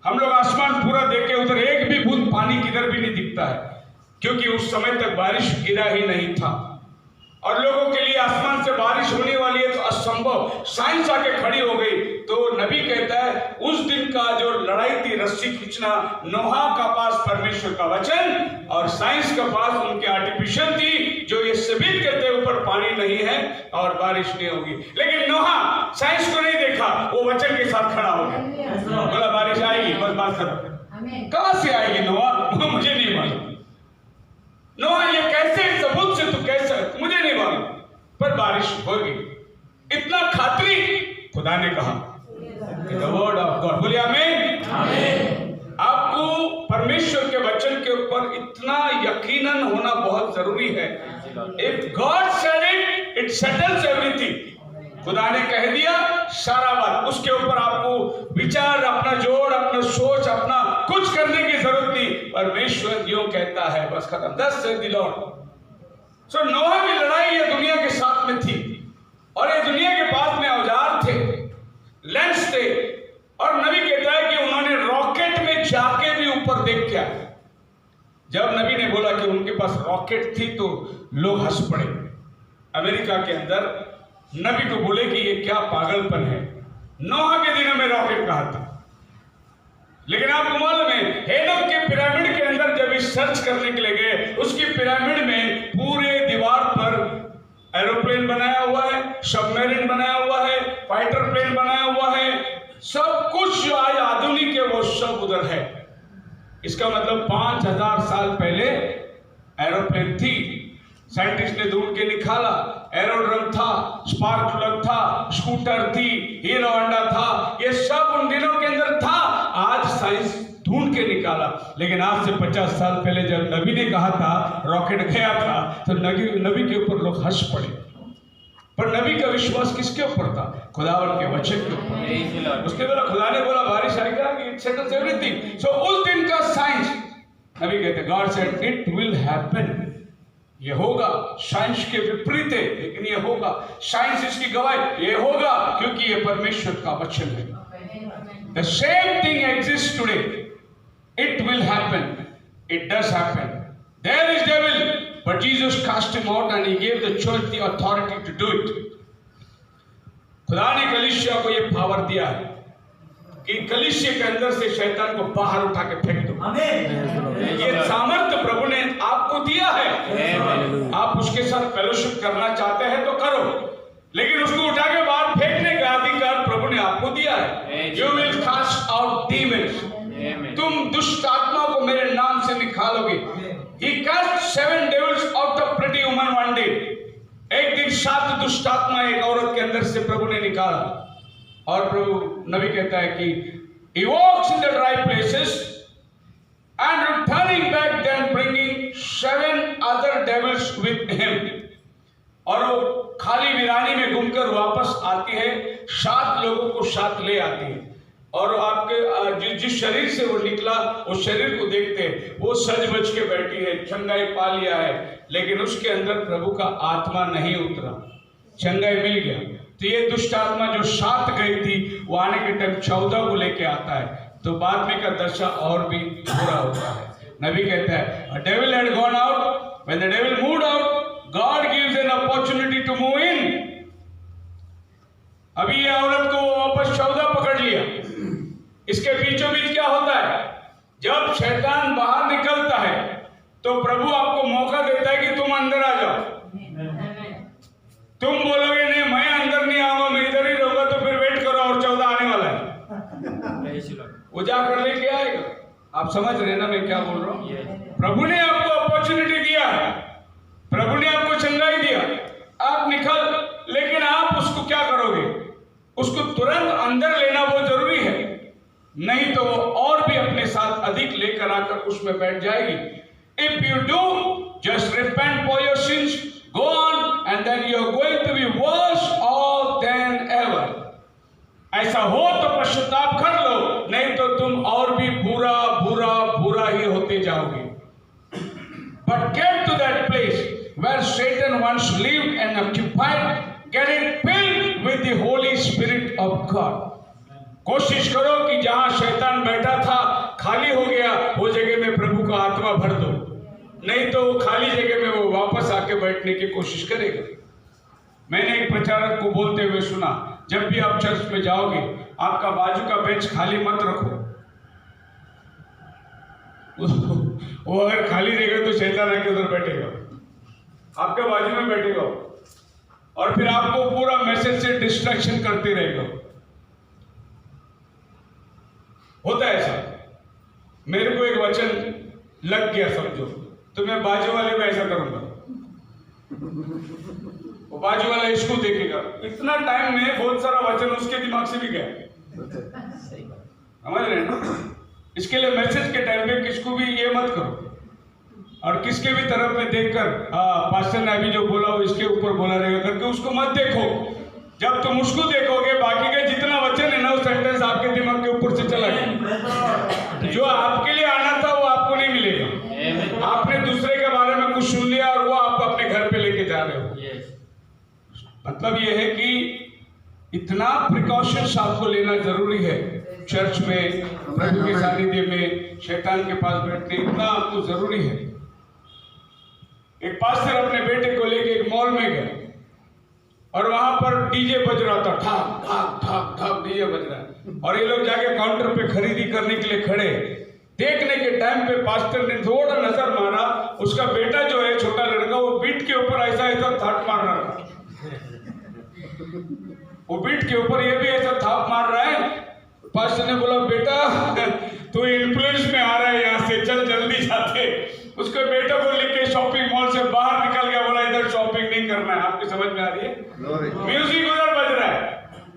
हम लोग आसमान पूरा देखे, उधर एक भी बूंद पानी किधर भी नहीं दिखता है, क्योंकि उस समय तक बारिश गिरा ही नहीं था। और लोगों के लिए आसमान से बारिश होने वाली है तो असंभव। साइंस आके खड़ी हो गई। तो नबी कहता है उस दिन का जो लड़ाई थी, रस्सी खींचना, नोहा का पास परमेश्वर का वचन और साइंस का पास उनकी आर्टिफिशियल थी, जो ये सभी कहते हैं ऊपर पानी नहीं है और बारिश नहीं होगी। लेकिन नोहा साइंस को नहीं देखा, वो वचन के साथ खड़ा हो गया, बोला बारिश आएगी, बस बात खत्म। कहां से आएगी नोहा, मुझे नहीं मालूम। नोहा ये कैसे सबूत से, तू कैसे, मुझे नहीं मालूम, पर बारिश होगी। इतना खातरी खुदा ने कहा, द वर्ड ऑफ गॉड। बोलिए आमीन। आपको परमेश्वर के वचन के ऊपर इतना यकीनन होना बहुत जरूरी है। If God said it, it settles everything. खुदा ने कह दिया, सारा बात, उसके ऊपर आपको विचार, अपना जोड़, अपना सोच, अपना कुछ करने की जरूरत नहीं। परमेश्वर जो कहता है बस खत्म। दस से द लॉर्ड। सो नोहा की लड़ाई ये दुनिया के साथ में थी, और ये दुनिया के पास में औजार थे, लेंस थे, और नबी कहता है कि उन्होंने रॉकेट में जाके भी ऊपर देख के आए। जब नबी ने बोला कि उनके पास रॉकेट थी तो लोग हंस पड़े। अमेरिका के अंदर नबी को बोले कि ये क्या पागलपन है, नोहा के दिनों में रॉकेट कहा था। लेकिन आपको मालूम है, हेनोक के पिरामिड के अंदर जब इस सर्च करने के लिए गए, उसकी पिरामिड में पूरे दीवार पर एरोप्लेन बनाया हुआ है, सबमरीन बनाया हुआ है, फाइटर प्लेन बनाया हुआ है, सब कुछ जो आज आधुनिक है वो सब उधर है। इसका मतलब 5000 साल पहले एरोप्लेन थी, साइंटिस्ट ने ढूंढ के निकाला। एरोड्रम था, स्पार्क प्लग था, स्कूटर थी, हीरो होंडा था, ये सब उन दिनों के अंदर था। आज साइंस ढूंढ के निकाला। लेकिन आज से 50 साल पहले जब नबी ने कहा था, रॉकेट गया था, तो नबी के ऊपर लोग हंस पड़े। पर नबी का विश्वास किसके ऊपर था? खुदावन के वचन के ऊपर। उसके बाद खुदा ने बोला बारिश आएगा, इट सेटल्स एवरीथिंग। सो उस दिन का साइंस, नबी कहते God said it will happen, ये होगा। साइंस के विपरीत है, लेकिन ये होगा। साइंस इसकी गवाही, ये होगा, क्योंकि ये परमेश्वर का वचन है। The same thing exists today. It will happen. It does happen. There is devil, but Jesus cast him out and he gave the church the authority to do it. खुदा ने कलीसिया को ये पावर दिया है कि कलीसिया के अंदर से शैतान को बाहर उठा के फेंक दो। ये सामर्थ्य प्रभु ने आपको दिया है। आप उसके साथ फेलोशिप करना चाहते हैं तो करो, लेकिन उसको उठा के बाहर फेंकने का अधिकार प्रभु ने आपको दिया है। You will cast out demons. तुम दुष्ट आत्मा को मेरे नाम से निकालोगे। He cast 7 devils out of pretty woman one day. एक दिन 7 दुष्ट आत्मा एक औरत के अंदर से प्रभु ने निकाला, और प्रभु नबी कहता है कि he walks in the dry places and returning back then bringing 7 other devils with him, और वो खाली वीरानी में घूमकर वापस आती है, 7 लोगों को साथ ले आती है, और आपके जिस शरीर से वो निकला उस शरीर को देखते हैं वो सज बज के बैठी है, चंगाई पा लिया है, लेकिन उसके अंदर प्रभु का आत्मा नहीं उतरा, चंगाई मिल गया। तो ये दुष्ट आत्मा जो 7 गई थी वो आने के टाइम 14 को लेके आता है, तो बाद में का दशा और भी बुरा होता है। नबी कहता है a devil had gone out, when the devil moved out God gives an opportunity to move in। अभी ये औरत को वापस 14 पकड़ लिया, इसके बीचों बीच क्या होता है, जब शैतान बाहर निकलता है तो प्रभु आपको मौका देता है कि तुम अंदर आ जाओ। तुम बोलोगे नहीं मैं अंदर नहीं आऊंगा, मैं इधर ही रहूंगा, तो फिर वेट करो और 14 आने वाला है, वो जाकर लेके आएगा। आप समझ रहे ना मैं क्या बोल रहा हूँ? प्रभु ने आपको अपॉर्चुनिटी दिया, प्रभु ने आपको चंगाई दिया, आप निकल, लेकिन आप उसको क्या करोगे, उसको तुरंत अंदर लेना बहुत जरूरी है, नहीं तो वो और भी अपने साथ अधिक लेकर आकर उसमें बैठ जाएगी। If you do just repent for your sins, go on and then you are going to be worse off than ever. ऐसा हो तो पश्चाताप कर लो, नहीं तो तुम और भी बुरा बुरा बुरा ही होते जाओगे। But get to that place where Satan once lived and occupied, get it filled with the Holy Spirit of God। कोशिश करो कि जहां शैतान बैठा था खाली हो गया, वो जगह में प्रभु का आत्मा भर दो, नहीं तो वो खाली जगह में वो वापस आके बैठने की कोशिश करेगा। मैंने एक प्रचारक को बोलते हुए सुना, जब भी आप चर्च में जाओगे आपका बाजू का बेंच खाली मत रखो, वो अगर खाली रहेगा तो शैतान आके उधर बैठेगा, आपके बाजू में बैठेगा और फिर आपको पूरा मैसेज से डिस्ट्रैक्शन करते रहेगा। होता है ऐसा, मेरे को एक वचन लग गया समझो, तो मैं बाजू वाले को ऐसा करूंगा, वो बाजू वाला इसको देखेगा, इतना टाइम में बहुत सारा वचन उसके दिमाग से भी गया, समझ रहे हैं ना? इसके लिए मैसेज के टाइम पे किसको भी ये मत करो, और किसके भी तरफ में देखकर पास्टर ने अभी जो बोला वो इसके ऊपर बोला रहेगा करके उसको मत देखो। जब तुम उसको देखोगे बाकी का जितना वचन है ना वो सेंटेंस आपके दिमाग के ऊपर से चला गया, जो आपके लिए आना था वो आपको नहीं मिलेगा। आपने दूसरे के बारे में कुछ सुन लिया और वो आप अपने घर पे लेके जा रहे हो। मतलब ये है कि इतना प्रिकॉशंस आपको लेना जरूरी है, चर्च में प्रभु के सानिध्य में शैतान के पास बैठने इतना आपको जरूरी है। एक पास्टर अपने बेटे को लेके एक मॉल में गया और वहां पर डीजे बज रहा था, ठाक ठाक ठाक ठाक डीजे बज रहा है, और ये लोग जाके काउंटर पे खरीदी करने के लिए खड़े। देखने के टाइम पे पास्टर ने थोड़ा नजर मारा, उसका बेटा जो है छोटा लड़का वो बीट के ऊपर ऐसा ऐसा थाप मार रहा था, वो बीट के ऊपर ये भी ऐसा थाप मार रहा है। पास्टर ने बोला बेटा तू इन्फ्लुएंस में आ रहा है, यहाँ से चल जल्दी जाते। उसके बेटे को लेके शॉपिंग मॉल से बाहर निकल गया, बोला इधर शॉपिंग नहीं करना है। आपकी समझ में आ रही है? म्यूजिक उधर बज रहा है,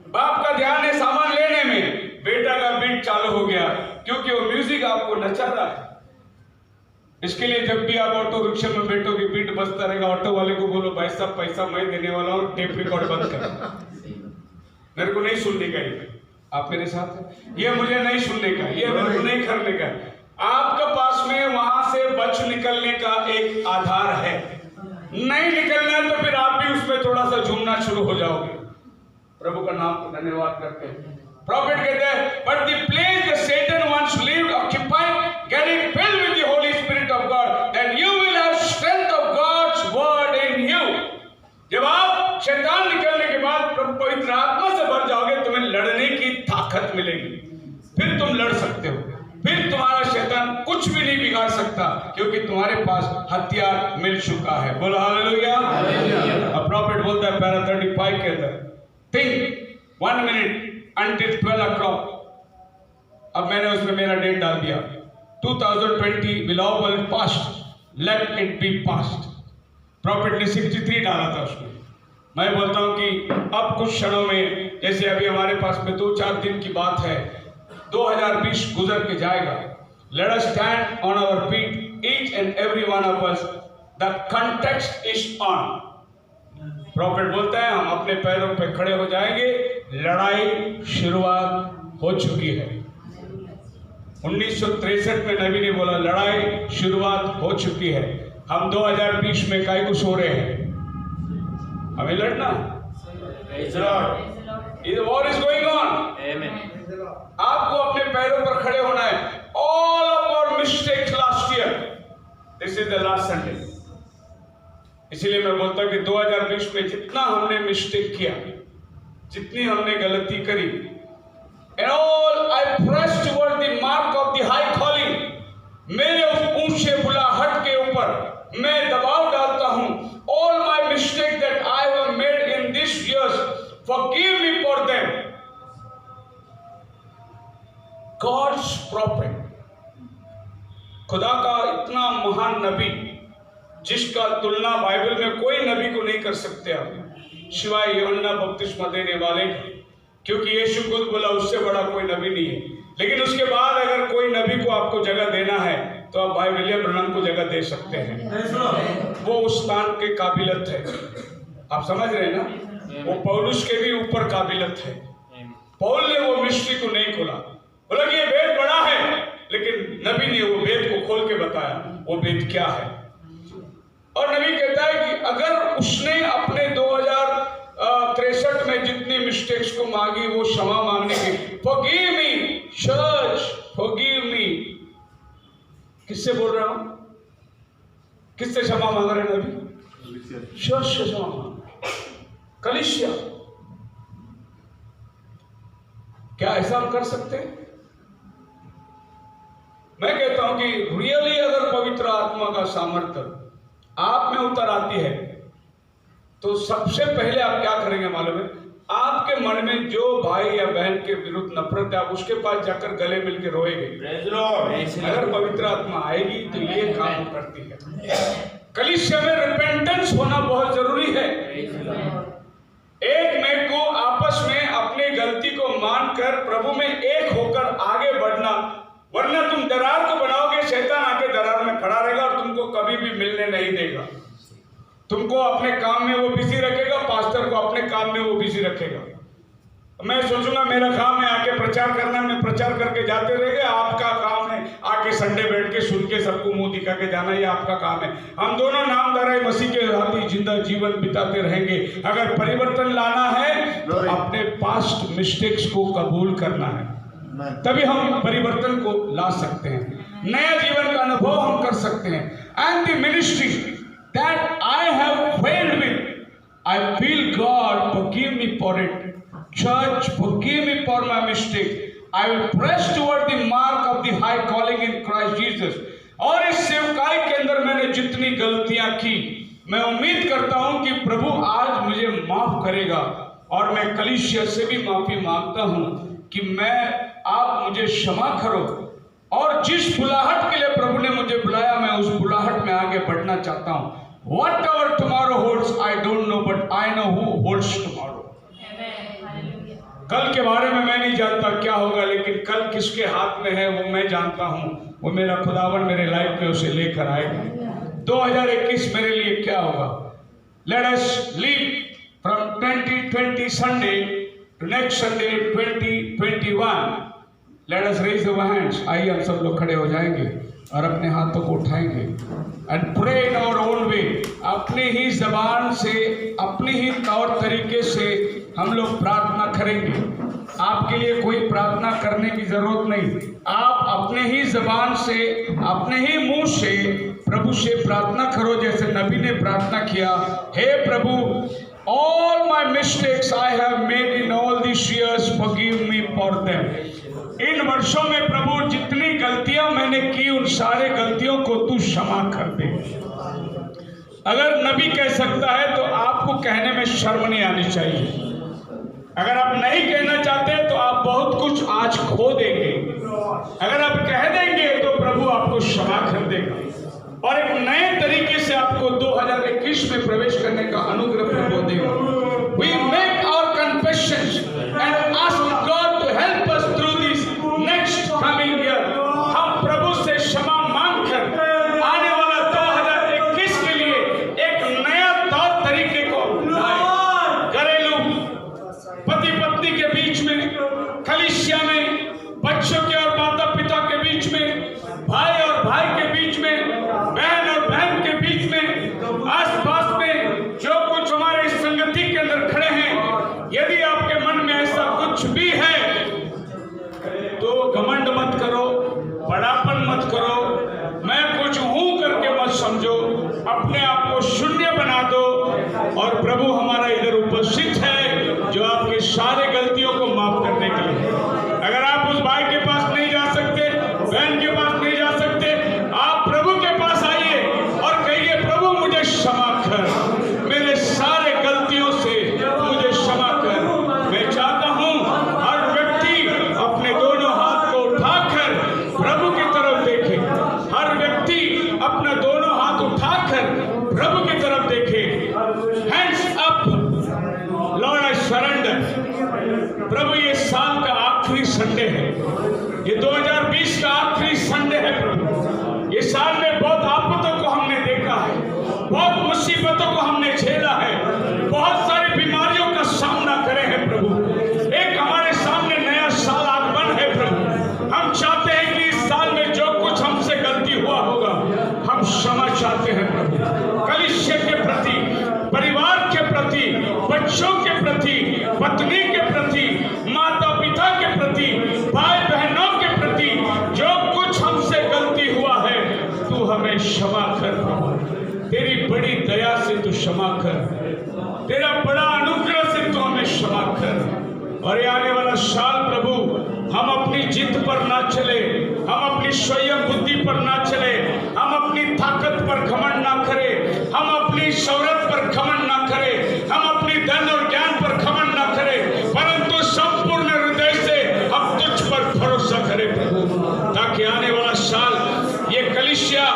बाप का ध्यान है सामान लेने में, बेटा का बीट चालू हो गया क्योंकि वो म्यूजिक आपको नचा रहा है। इसके लिए जब भी आप ऑटो रिक्शा में बैठोगे बीट बजता रहेगा, ऑटो वाले को बोलो भाई साहब पैसा मैं देने वाला हूँ, टेप रिकॉर्ड बंद कर, मेरे को नहीं सुनने का। ये आप मेरे साथ हैं, ये मुझे नहीं सुनने का, ये मेरे को नहीं करने का। आपके पास में वहां से बच निकलने का एक आधार है, नहीं निकलना तो फिर आप भी उसमें थोड़ा सा झूमना शुरू हो जाओगे। प्रभु का नाम को धन्यवाद करते हैं। प्रॉफिट कहते हैं but the place the Satan once lived occupied, get it filled with the Holy Spirit of God, then you will have strength of God's word in you। जब आप शैतान निकलने के बाद प्रभु पवित्र आत्मा से भर जाओगे, तुम्हें लड़ने की ताकत मिलेगी, फिर तुम लड़ सकते हो, फिर तुम्हारा शैतान कुछ भी नहीं बिगाड़ सकता क्योंकि तुम्हारे पास हथियार मिल चुका है। बोलो हालेलुया। अब प्रॉफिट बोलता है पैरा 35 के अंदर, थिंक 1 मिनट until 12 o'clock। अब मैंने उसमें मेरा डेट डाल दिया 2020 will all past, let it be past। Profit ने 63 डाला था उसमें, मैं बोलता हूं कि अब कुछ क्षणों में, जैसे अभी हमारे पास में 2-4 दिन की बात है, 2020 गुजर के जाएगा। Let us stand on our feet, each and every one of us. The context is on. Profit बोलता है हम अपने पैरों पे खड़े हो जाएंगे, लड़ाई शुरुआत हो चुकी है। 1963 में नबी ने बोला लड़ाई शुरुआत हो चुकी है। हम 2020 में काय कुछ हो रहे हैं, हमें लड़ना। War is going on. आपको अपने पैरों पर खड़े होना है। All of our mistakes last year, this is the last Sunday. इसीलिए मैं बोलता हूं कि 2020 में जितना हमने मिस्टेक किया, जितनी हमने गलती करी, and all I press toward the mark of the high calling, मेरे उस ऊंचे बुलाहट के ऊपर मैं दबाव डालता हूं। All my mistakes that I have made in this years, forgive me for them. God's prophet, खुदा का इतना महान नबी, जिसका तुलना बाइबल में कोई नबी को नहीं कर सकते आप, सिवाय यूहन्ना बपतिस्मा देने वाले, क्योंकि यीशु खुद बोला उससे बड़ा कोई नबी नहीं है। लेकिन उसके बाद अगर कोई नबी को आपको जगह देना है तो आप भाई विलियम ब्रनम को जगह दे सकते हैं। वो उस स्थान के काबिलियत है, आप समझ रहे हैं ना। वो पौलुस के भी ऊपर काबिलियत है। पौल ने वो मिस्ट्री को नहीं खोला, बोला कि ये वेद बड़ा है, लेकिन नबी ने वो वेद को खोल के बताया वो वेद क्या है। और नबी कहता है कि अगर उसने अपने 2063 में जितनी मिस्टेक्स को मांगी वो क्षमा मांगने की, forgive me church, forgive me. किससे बोल रहा हूं, किससे क्षमा मांग रहे हैं नबी? चर्च से क्षमा मांग, कलीसिया। क्या ऐसा हम कर सकते हैं? मैं कहता हूं कि रियली अगर पवित्र आत्मा का सामर्थ्य आप में उतर आती है तो सबसे पहले आप क्या करेंगे मालूम है? आपके मन में जो भाई या बहन के विरुद्ध नफरत है, आप उसके पास जाकर गले मिल के रोएंगे। अगर पवित्र आत्मा आएगी तो ये काम करती है। कलीसिया में रिपेंटेंस होना बहुत जरूरी है। एक में को आपस में अपनी गलती को मानकर प्रभु में एक होकर आगे बढ़ना, वरना तुम दरार को बनाओगे, शैतान आके दरार में खड़ा रहेगा और तुमको कभी भी मिलने नहीं देगा। तुमको अपने काम में वो बिजी रखेगा, पास्टर को अपने काम में वो बिजी रखेगा। मैं सोचूंगा मेरा काम है आके प्रचार करना, मैं प्रचार करके जाते रहेंगे। आपका काम है आके संडे बैठ के सुन के सबको मुंह दिखा के जाना, ये आपका काम है। हम दोनों नामधारी मसीह के साथ जिंदा जीवन बिताते रहेंगे। अगर परिवर्तन लाना है तो अपने पास्ट मिस्टेक्स को कबूल करना है, तभी हम परिवर्तन को ला सकते हैं, नया जीवन का अनुभव हम कर सकते हैं। And the ministry that I have failed with, I feel God forgive me for it. Church forgive me for my mistake. I will press toward the mark of the high calling in Christ Jesus. और इस सेवकाई के अंदर मैंने जितनी गलतियां की, मैं उम्मीद करता हूं कि प्रभु आज मुझे माफ करेगा। और मैं कलीसिया से भी माफी मांगता हूं कि आप मुझे क्षमा करो। और जिस बुलाहट के लिए प्रभु ने मुझे बुलाया, मैं उस बुलाहट में आगे बढ़ना चाहता हूं। Whatever tomorrow holds, I don't know, but I know who holds tomorrow. कल के बारे में मैं नहीं जानता क्या होगा, लेकिन कल किसके हाथ में है वो मैं जानता हूं। वो मेरा खुदावन मेरे लाइफ में उसे लेकर आएगा। 2021 मेरे लिए क्या होगा? Let us live from 2020 Sunday to next Sunday 2021. Let us raise our hands. आइए हम सब लोग खड़े हो जाएंगे और अपने हाथों को उठाएंगे and pray in our own way. अपनी ही जबान से, अपनी ही तौर तरीके से हम लोग प्रार्थना करेंगे। आपके लिए कोई प्रार्थना करने की जरूरत नहीं। आप अपने ही जबान से, अपने ही मुंह से प्रभु से प्रार्थना करो, जैसे नबी ने प्रार्थना किया, हे प्रभु, all my mistakes I have made in all these years, forgive me for them. इन वर्षों में प्रभु जितनी गलतियां मैंने की, उन सारे गलतियों को तू क्षमा कर दे। अगर नबी कह सकता है तो आपको कहने में शर्म नहीं आनी चाहिए। अगर आप नहीं कहना चाहते तो आप बहुत कुछ आज खो देंगे। अगर आप कह देंगे तो प्रभु आपको क्षमा कर देगा और एक नए तरीके से आपको 2021 में प्रवेश करने का अनुग्रह प्रभु देगा। और प्रभु हमारा इधर उपस्थित है जो आपके सारे गलतियों को माफ करने के लिए। अगर आप उस भाई के पास नहीं जा सकते, बहन के पास नहीं जा सकते, आप प्रभु के पास आइए और कहिए, प्रभु मुझे क्षमा कर, मेरे सारे गलतियों से मुझे क्षमा कर। मैं चाहता हूँ हर व्यक्ति अपने दोनों हाथ को उठाकर प्रभु की तरफ देखे, हर व्यक्ति अपना दोनों हाथ उठाकर प्रभु की तरफ देखे। Hands up, Lord I surrender. प्रभु ये साल का आखिरी संडे है, ये 2020 का आखिरी संडे है प्रभु। ये साल में बहुत आफतों को हमने देखा है, बहुत मुसीबतों को हमने झेला है, बहुत सारी बीमारियों का सामना करे हैं प्रभु। एक हमारे सामने नया साल आगमन है प्रभु। हम चाहते हैं कि इस साल में जो कुछ हमसे गलती हुआ होगा हम क्षमा चाहते हैं प्रभु। कलीसिया के प्रति, परिवार के प्रति, बच्चों के प्रति, पत्नी के प्रति, माता पिता के प्रति, भाई बहनों के प्रति, जो कुछ हमसे गलती हुआ है तू हमें क्षमा कर प्रभु। तेरी बड़ी दया से तू क्षमा कर, तेरा बड़ा अनुग्रह से तू हमें क्षमा कर। और ये आने वाला साल प्रभु हम अपनी जिद पर ना चले, हम अपनी स्वयं बुद्धि पर ना चले, हम अपनी ताकत पर घमंड ना करें, हम अपनी शौहरत पर घमंड ना करें, हम अपनी धन और ज्ञान पर घमंड ना करें, परंतु संपूर्ण हृदय से हम तुझ पर भरोसा करें प्रभु। ताकि आने वाला साल ये कलीसिया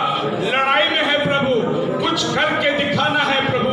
लड़ाई में है प्रभु, कुछ करके दिखाना है प्रभु।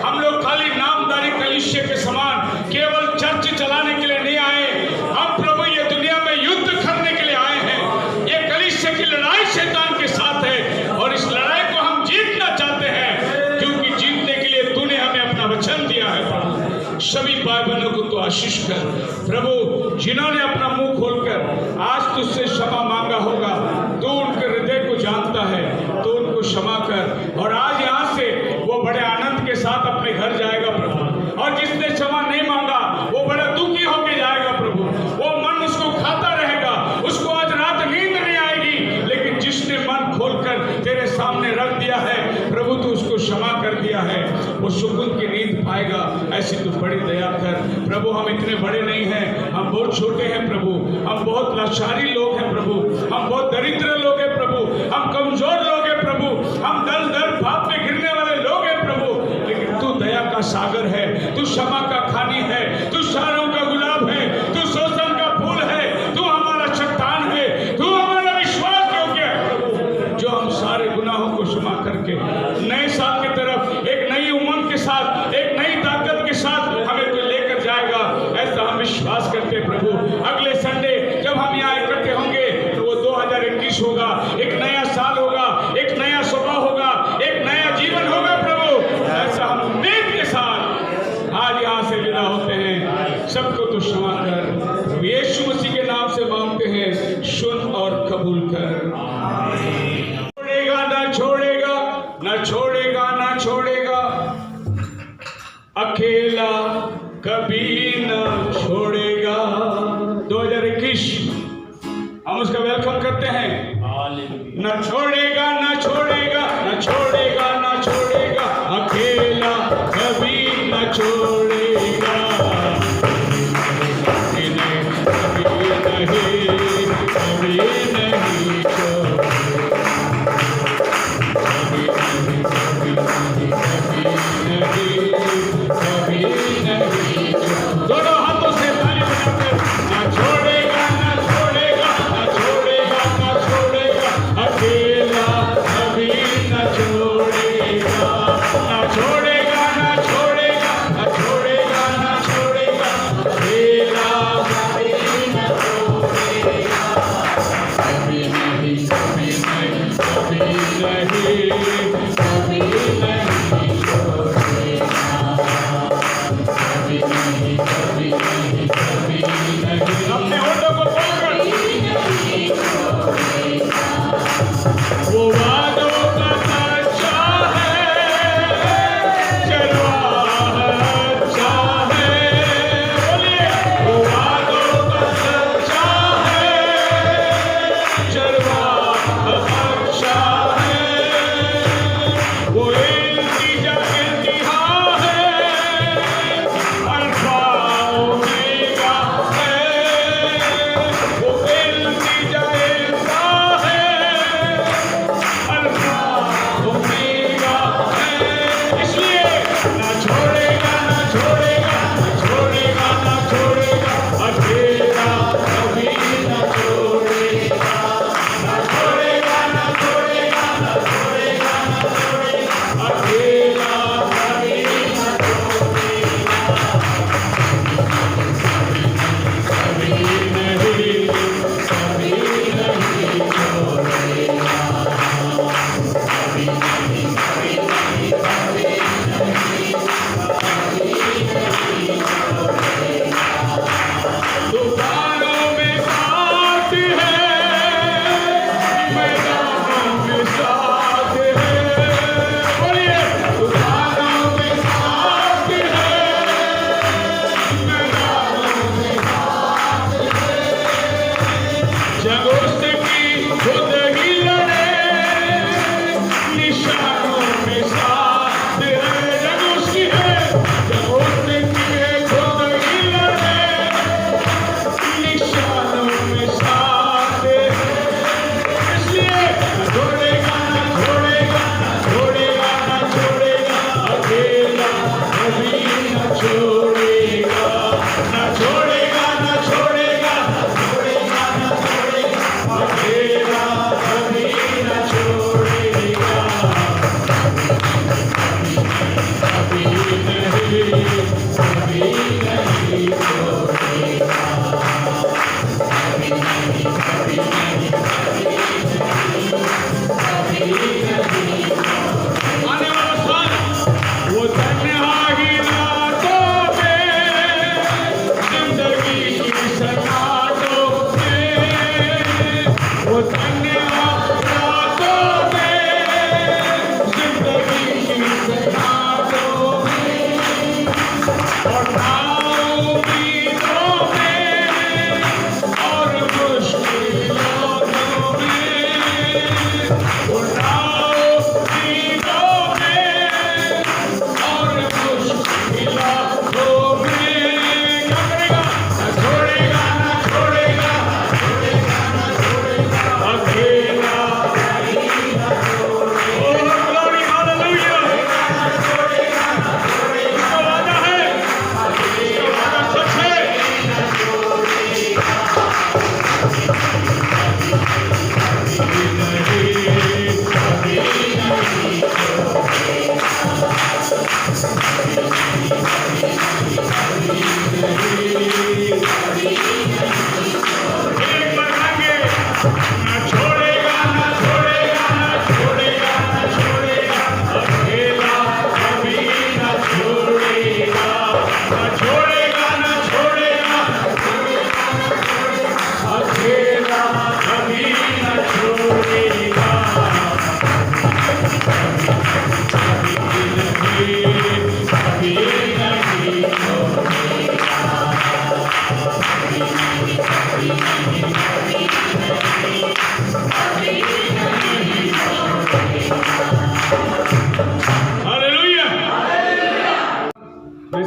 हम लोग खाली नामदारी कलीसिया के समान केवल चर्च चलाने के लिए नहीं आए, हम प्रभु ये दुनिया में युद्ध करने के लिए आए हैं। ये कलीसिया की लड़ाई शैतान के साथ है और इस लड़ाई को हम जीतना चाहते हैं, क्योंकि जीतने के लिए तूने हमें अपना वचन दिया है प्रभु। सभी भाई बहनों को तो आशीष कर प्रभु, जिन्होंने अपना मुंह खोलकर आज तुझसे क्षमा मांगा होगा, तू उनके हृदय को जानता है, तो उनको क्षमा कर। और आज यहाँ से वो बड़े आनंद के साथ अपने घर जाएगा प्रभु। और जिसने क्षमा नहीं मांगा वो बड़ा दुखी होके जाएगा प्रभु, वो मन उसको खाता रहेगा, उसको आज रात नींद नहीं आएगी। लेकिन जिसने मन खोलकर तेरे सामने रख दिया है प्रभु, तू उसको क्षमा कर दिया है, वो सुकून की नींद पाएगा। ऐसी तू बड़ी दया कर प्रभु। हम इतने बड़े नहीं हैं, हम बहुत छोटे हैं प्रभु, हम बहुत लाचारी लोग हैं प्रभु, हम बहुत दरिद्र लोग हैं प्रभु, हम कमजोर लोग हैं प्रभु, हम दल दल पाप में गिरने वाले लोग हैं प्रभु। लेकिन तू दया का सागर है, तू क्षमा का खानी है, तू शारों का गुलाब है, तू शोषण का फूल है, तू हमारा चट्टान है, तू हमारा विश्वास योग्य है प्रभु, जो हम सारे गुनाहों को क्षमा करके नए साल की तरफ एक नई उमंग के साथ, एक नई ताकत के साथ हमें तो लेकर जाएगा, ऐसा हम विश्वास करते हैं प्रभु। अगले संडे जब हम यहाँ इकट्ठे होंगे तो वो 2021 होगा, एक नया साल होगा, एक नया स्वभाव होगा, एक नया जीवन होगा प्रभु। ऐसा हम उम्मीद के साथ आज यहाँ से विदा होते हैं। सबको तो क्षमा कर, यीशु मसीह के नाम से मांगते हैं, सुन और कबूल कर। छोड़ेगा ना छोड़ेगा, ना छोड़ेगा ना छोड़ेगा, अकेला कभी ना छोड़ेगा। 2021 हम उसका वेलकम करते हैं। ना छोड़ेगा ना छोड़ेगा, ना छोड़ेगा ना छोड़ेगा, अकेला कभी ना छोड़ेगा। कभी नहीं दोनों हाथों से ताली बजाकर, ना छोड़ेगा ना छोड़ेगा, ना छोड़ेगा ना छोड़ेगा, अकेला कभी ना छोड़ेगा। ना छोड़ेगा ना छोड़ेगा, ना छोड़ेगा ना छोड़ेगा, अकेला कभी ना छोड़ेगा। कभी नहीं कभी नहीं कभी नहीं कभी नहीं छोड़ेगा। अपने होठों को खोलकर वो वादों का सच्चा है, चलवा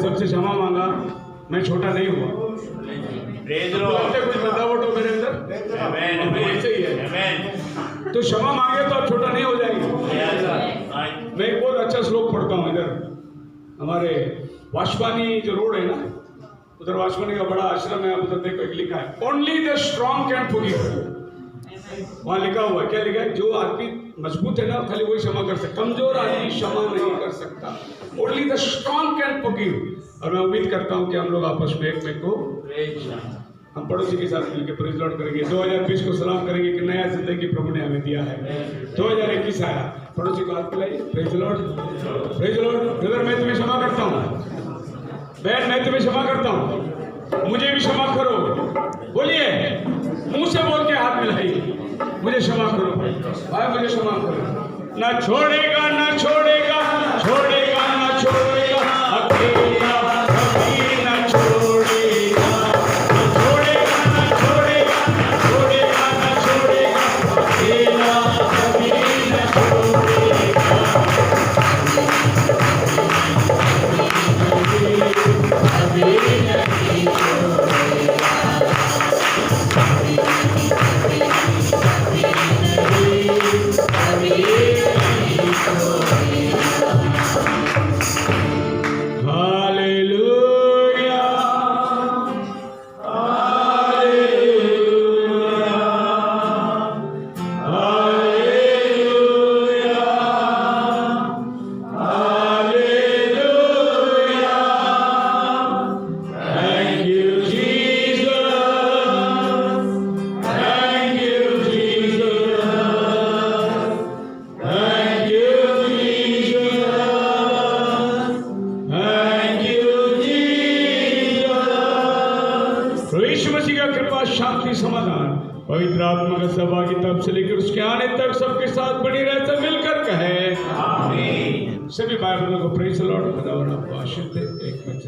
सबसे क्षमा मांगा, मैं छोटा नहीं हुआ। प्रेज आपको लगता है कुछ बदलावट हो मेरे अंदर? आमेन ऐसे ही है। आमेन। तो क्षमा मांगे तो आप छोटा नहीं हो जाएंगे। मैं एक बहुत अच्छा श्लोक पढ़ता हूँ इधर हमारे वाशवानी जो रोड है ना, उधर वाशवानी का बड़ा आश्रम है, उधर देखो एक लिखा है, only the strong can forgive. वहां लिखा हुआ है, क्या लिखा है? जो आदमी मजबूत है ना खाली वही क्षमा कर सकता, कमजोर आदमी क्षमा नहीं कर सकता। Only the strong can forgive. और मैं उम्मीद करता हूँ कि हम लोग आपस में एक को हम पड़ोसी के साथ मिलकर प्रेज लॉर्ड करेंगे। 2020 को सलाम करेंगे कि नया जिंदगी प्रभु ने हमें दिया है। 2021 आया, पड़ोसी को हाथ मिलाइए, praise Lord, praise Lord. Brother मैं तुम्हें क्षमा करता हूँ, बहन मैं तुम्हें क्षमा करता हूँ, मुझे भी क्षमा करो। बोलिए, मुंह से बोल के हाथ मिलाइए, मुझे क्षमा करो भाई, मुझे क्षमा करो। ना छोड़ेगा ना छोड़ेगा, छोड़ेगा ना छोड़ेगा, अकेला कभी ना छोड़ेगा। ना छोड़ेगा ना छोड़ेगा, छोड़ेगा ना छोड़ेगा, अकेला कभी ना छोड़ेगा। कभी नहीं छोड़ेगा। शांति समाधान पवित्र आत्मा का सहभागिता से लेकर उसके आने तक सबके साथ बनी रहते मिलकर कहे आमीन। सभी भाई बहनों को प्रेज द लॉर्ड, खुदा आपको आशीष दे। एक मिनट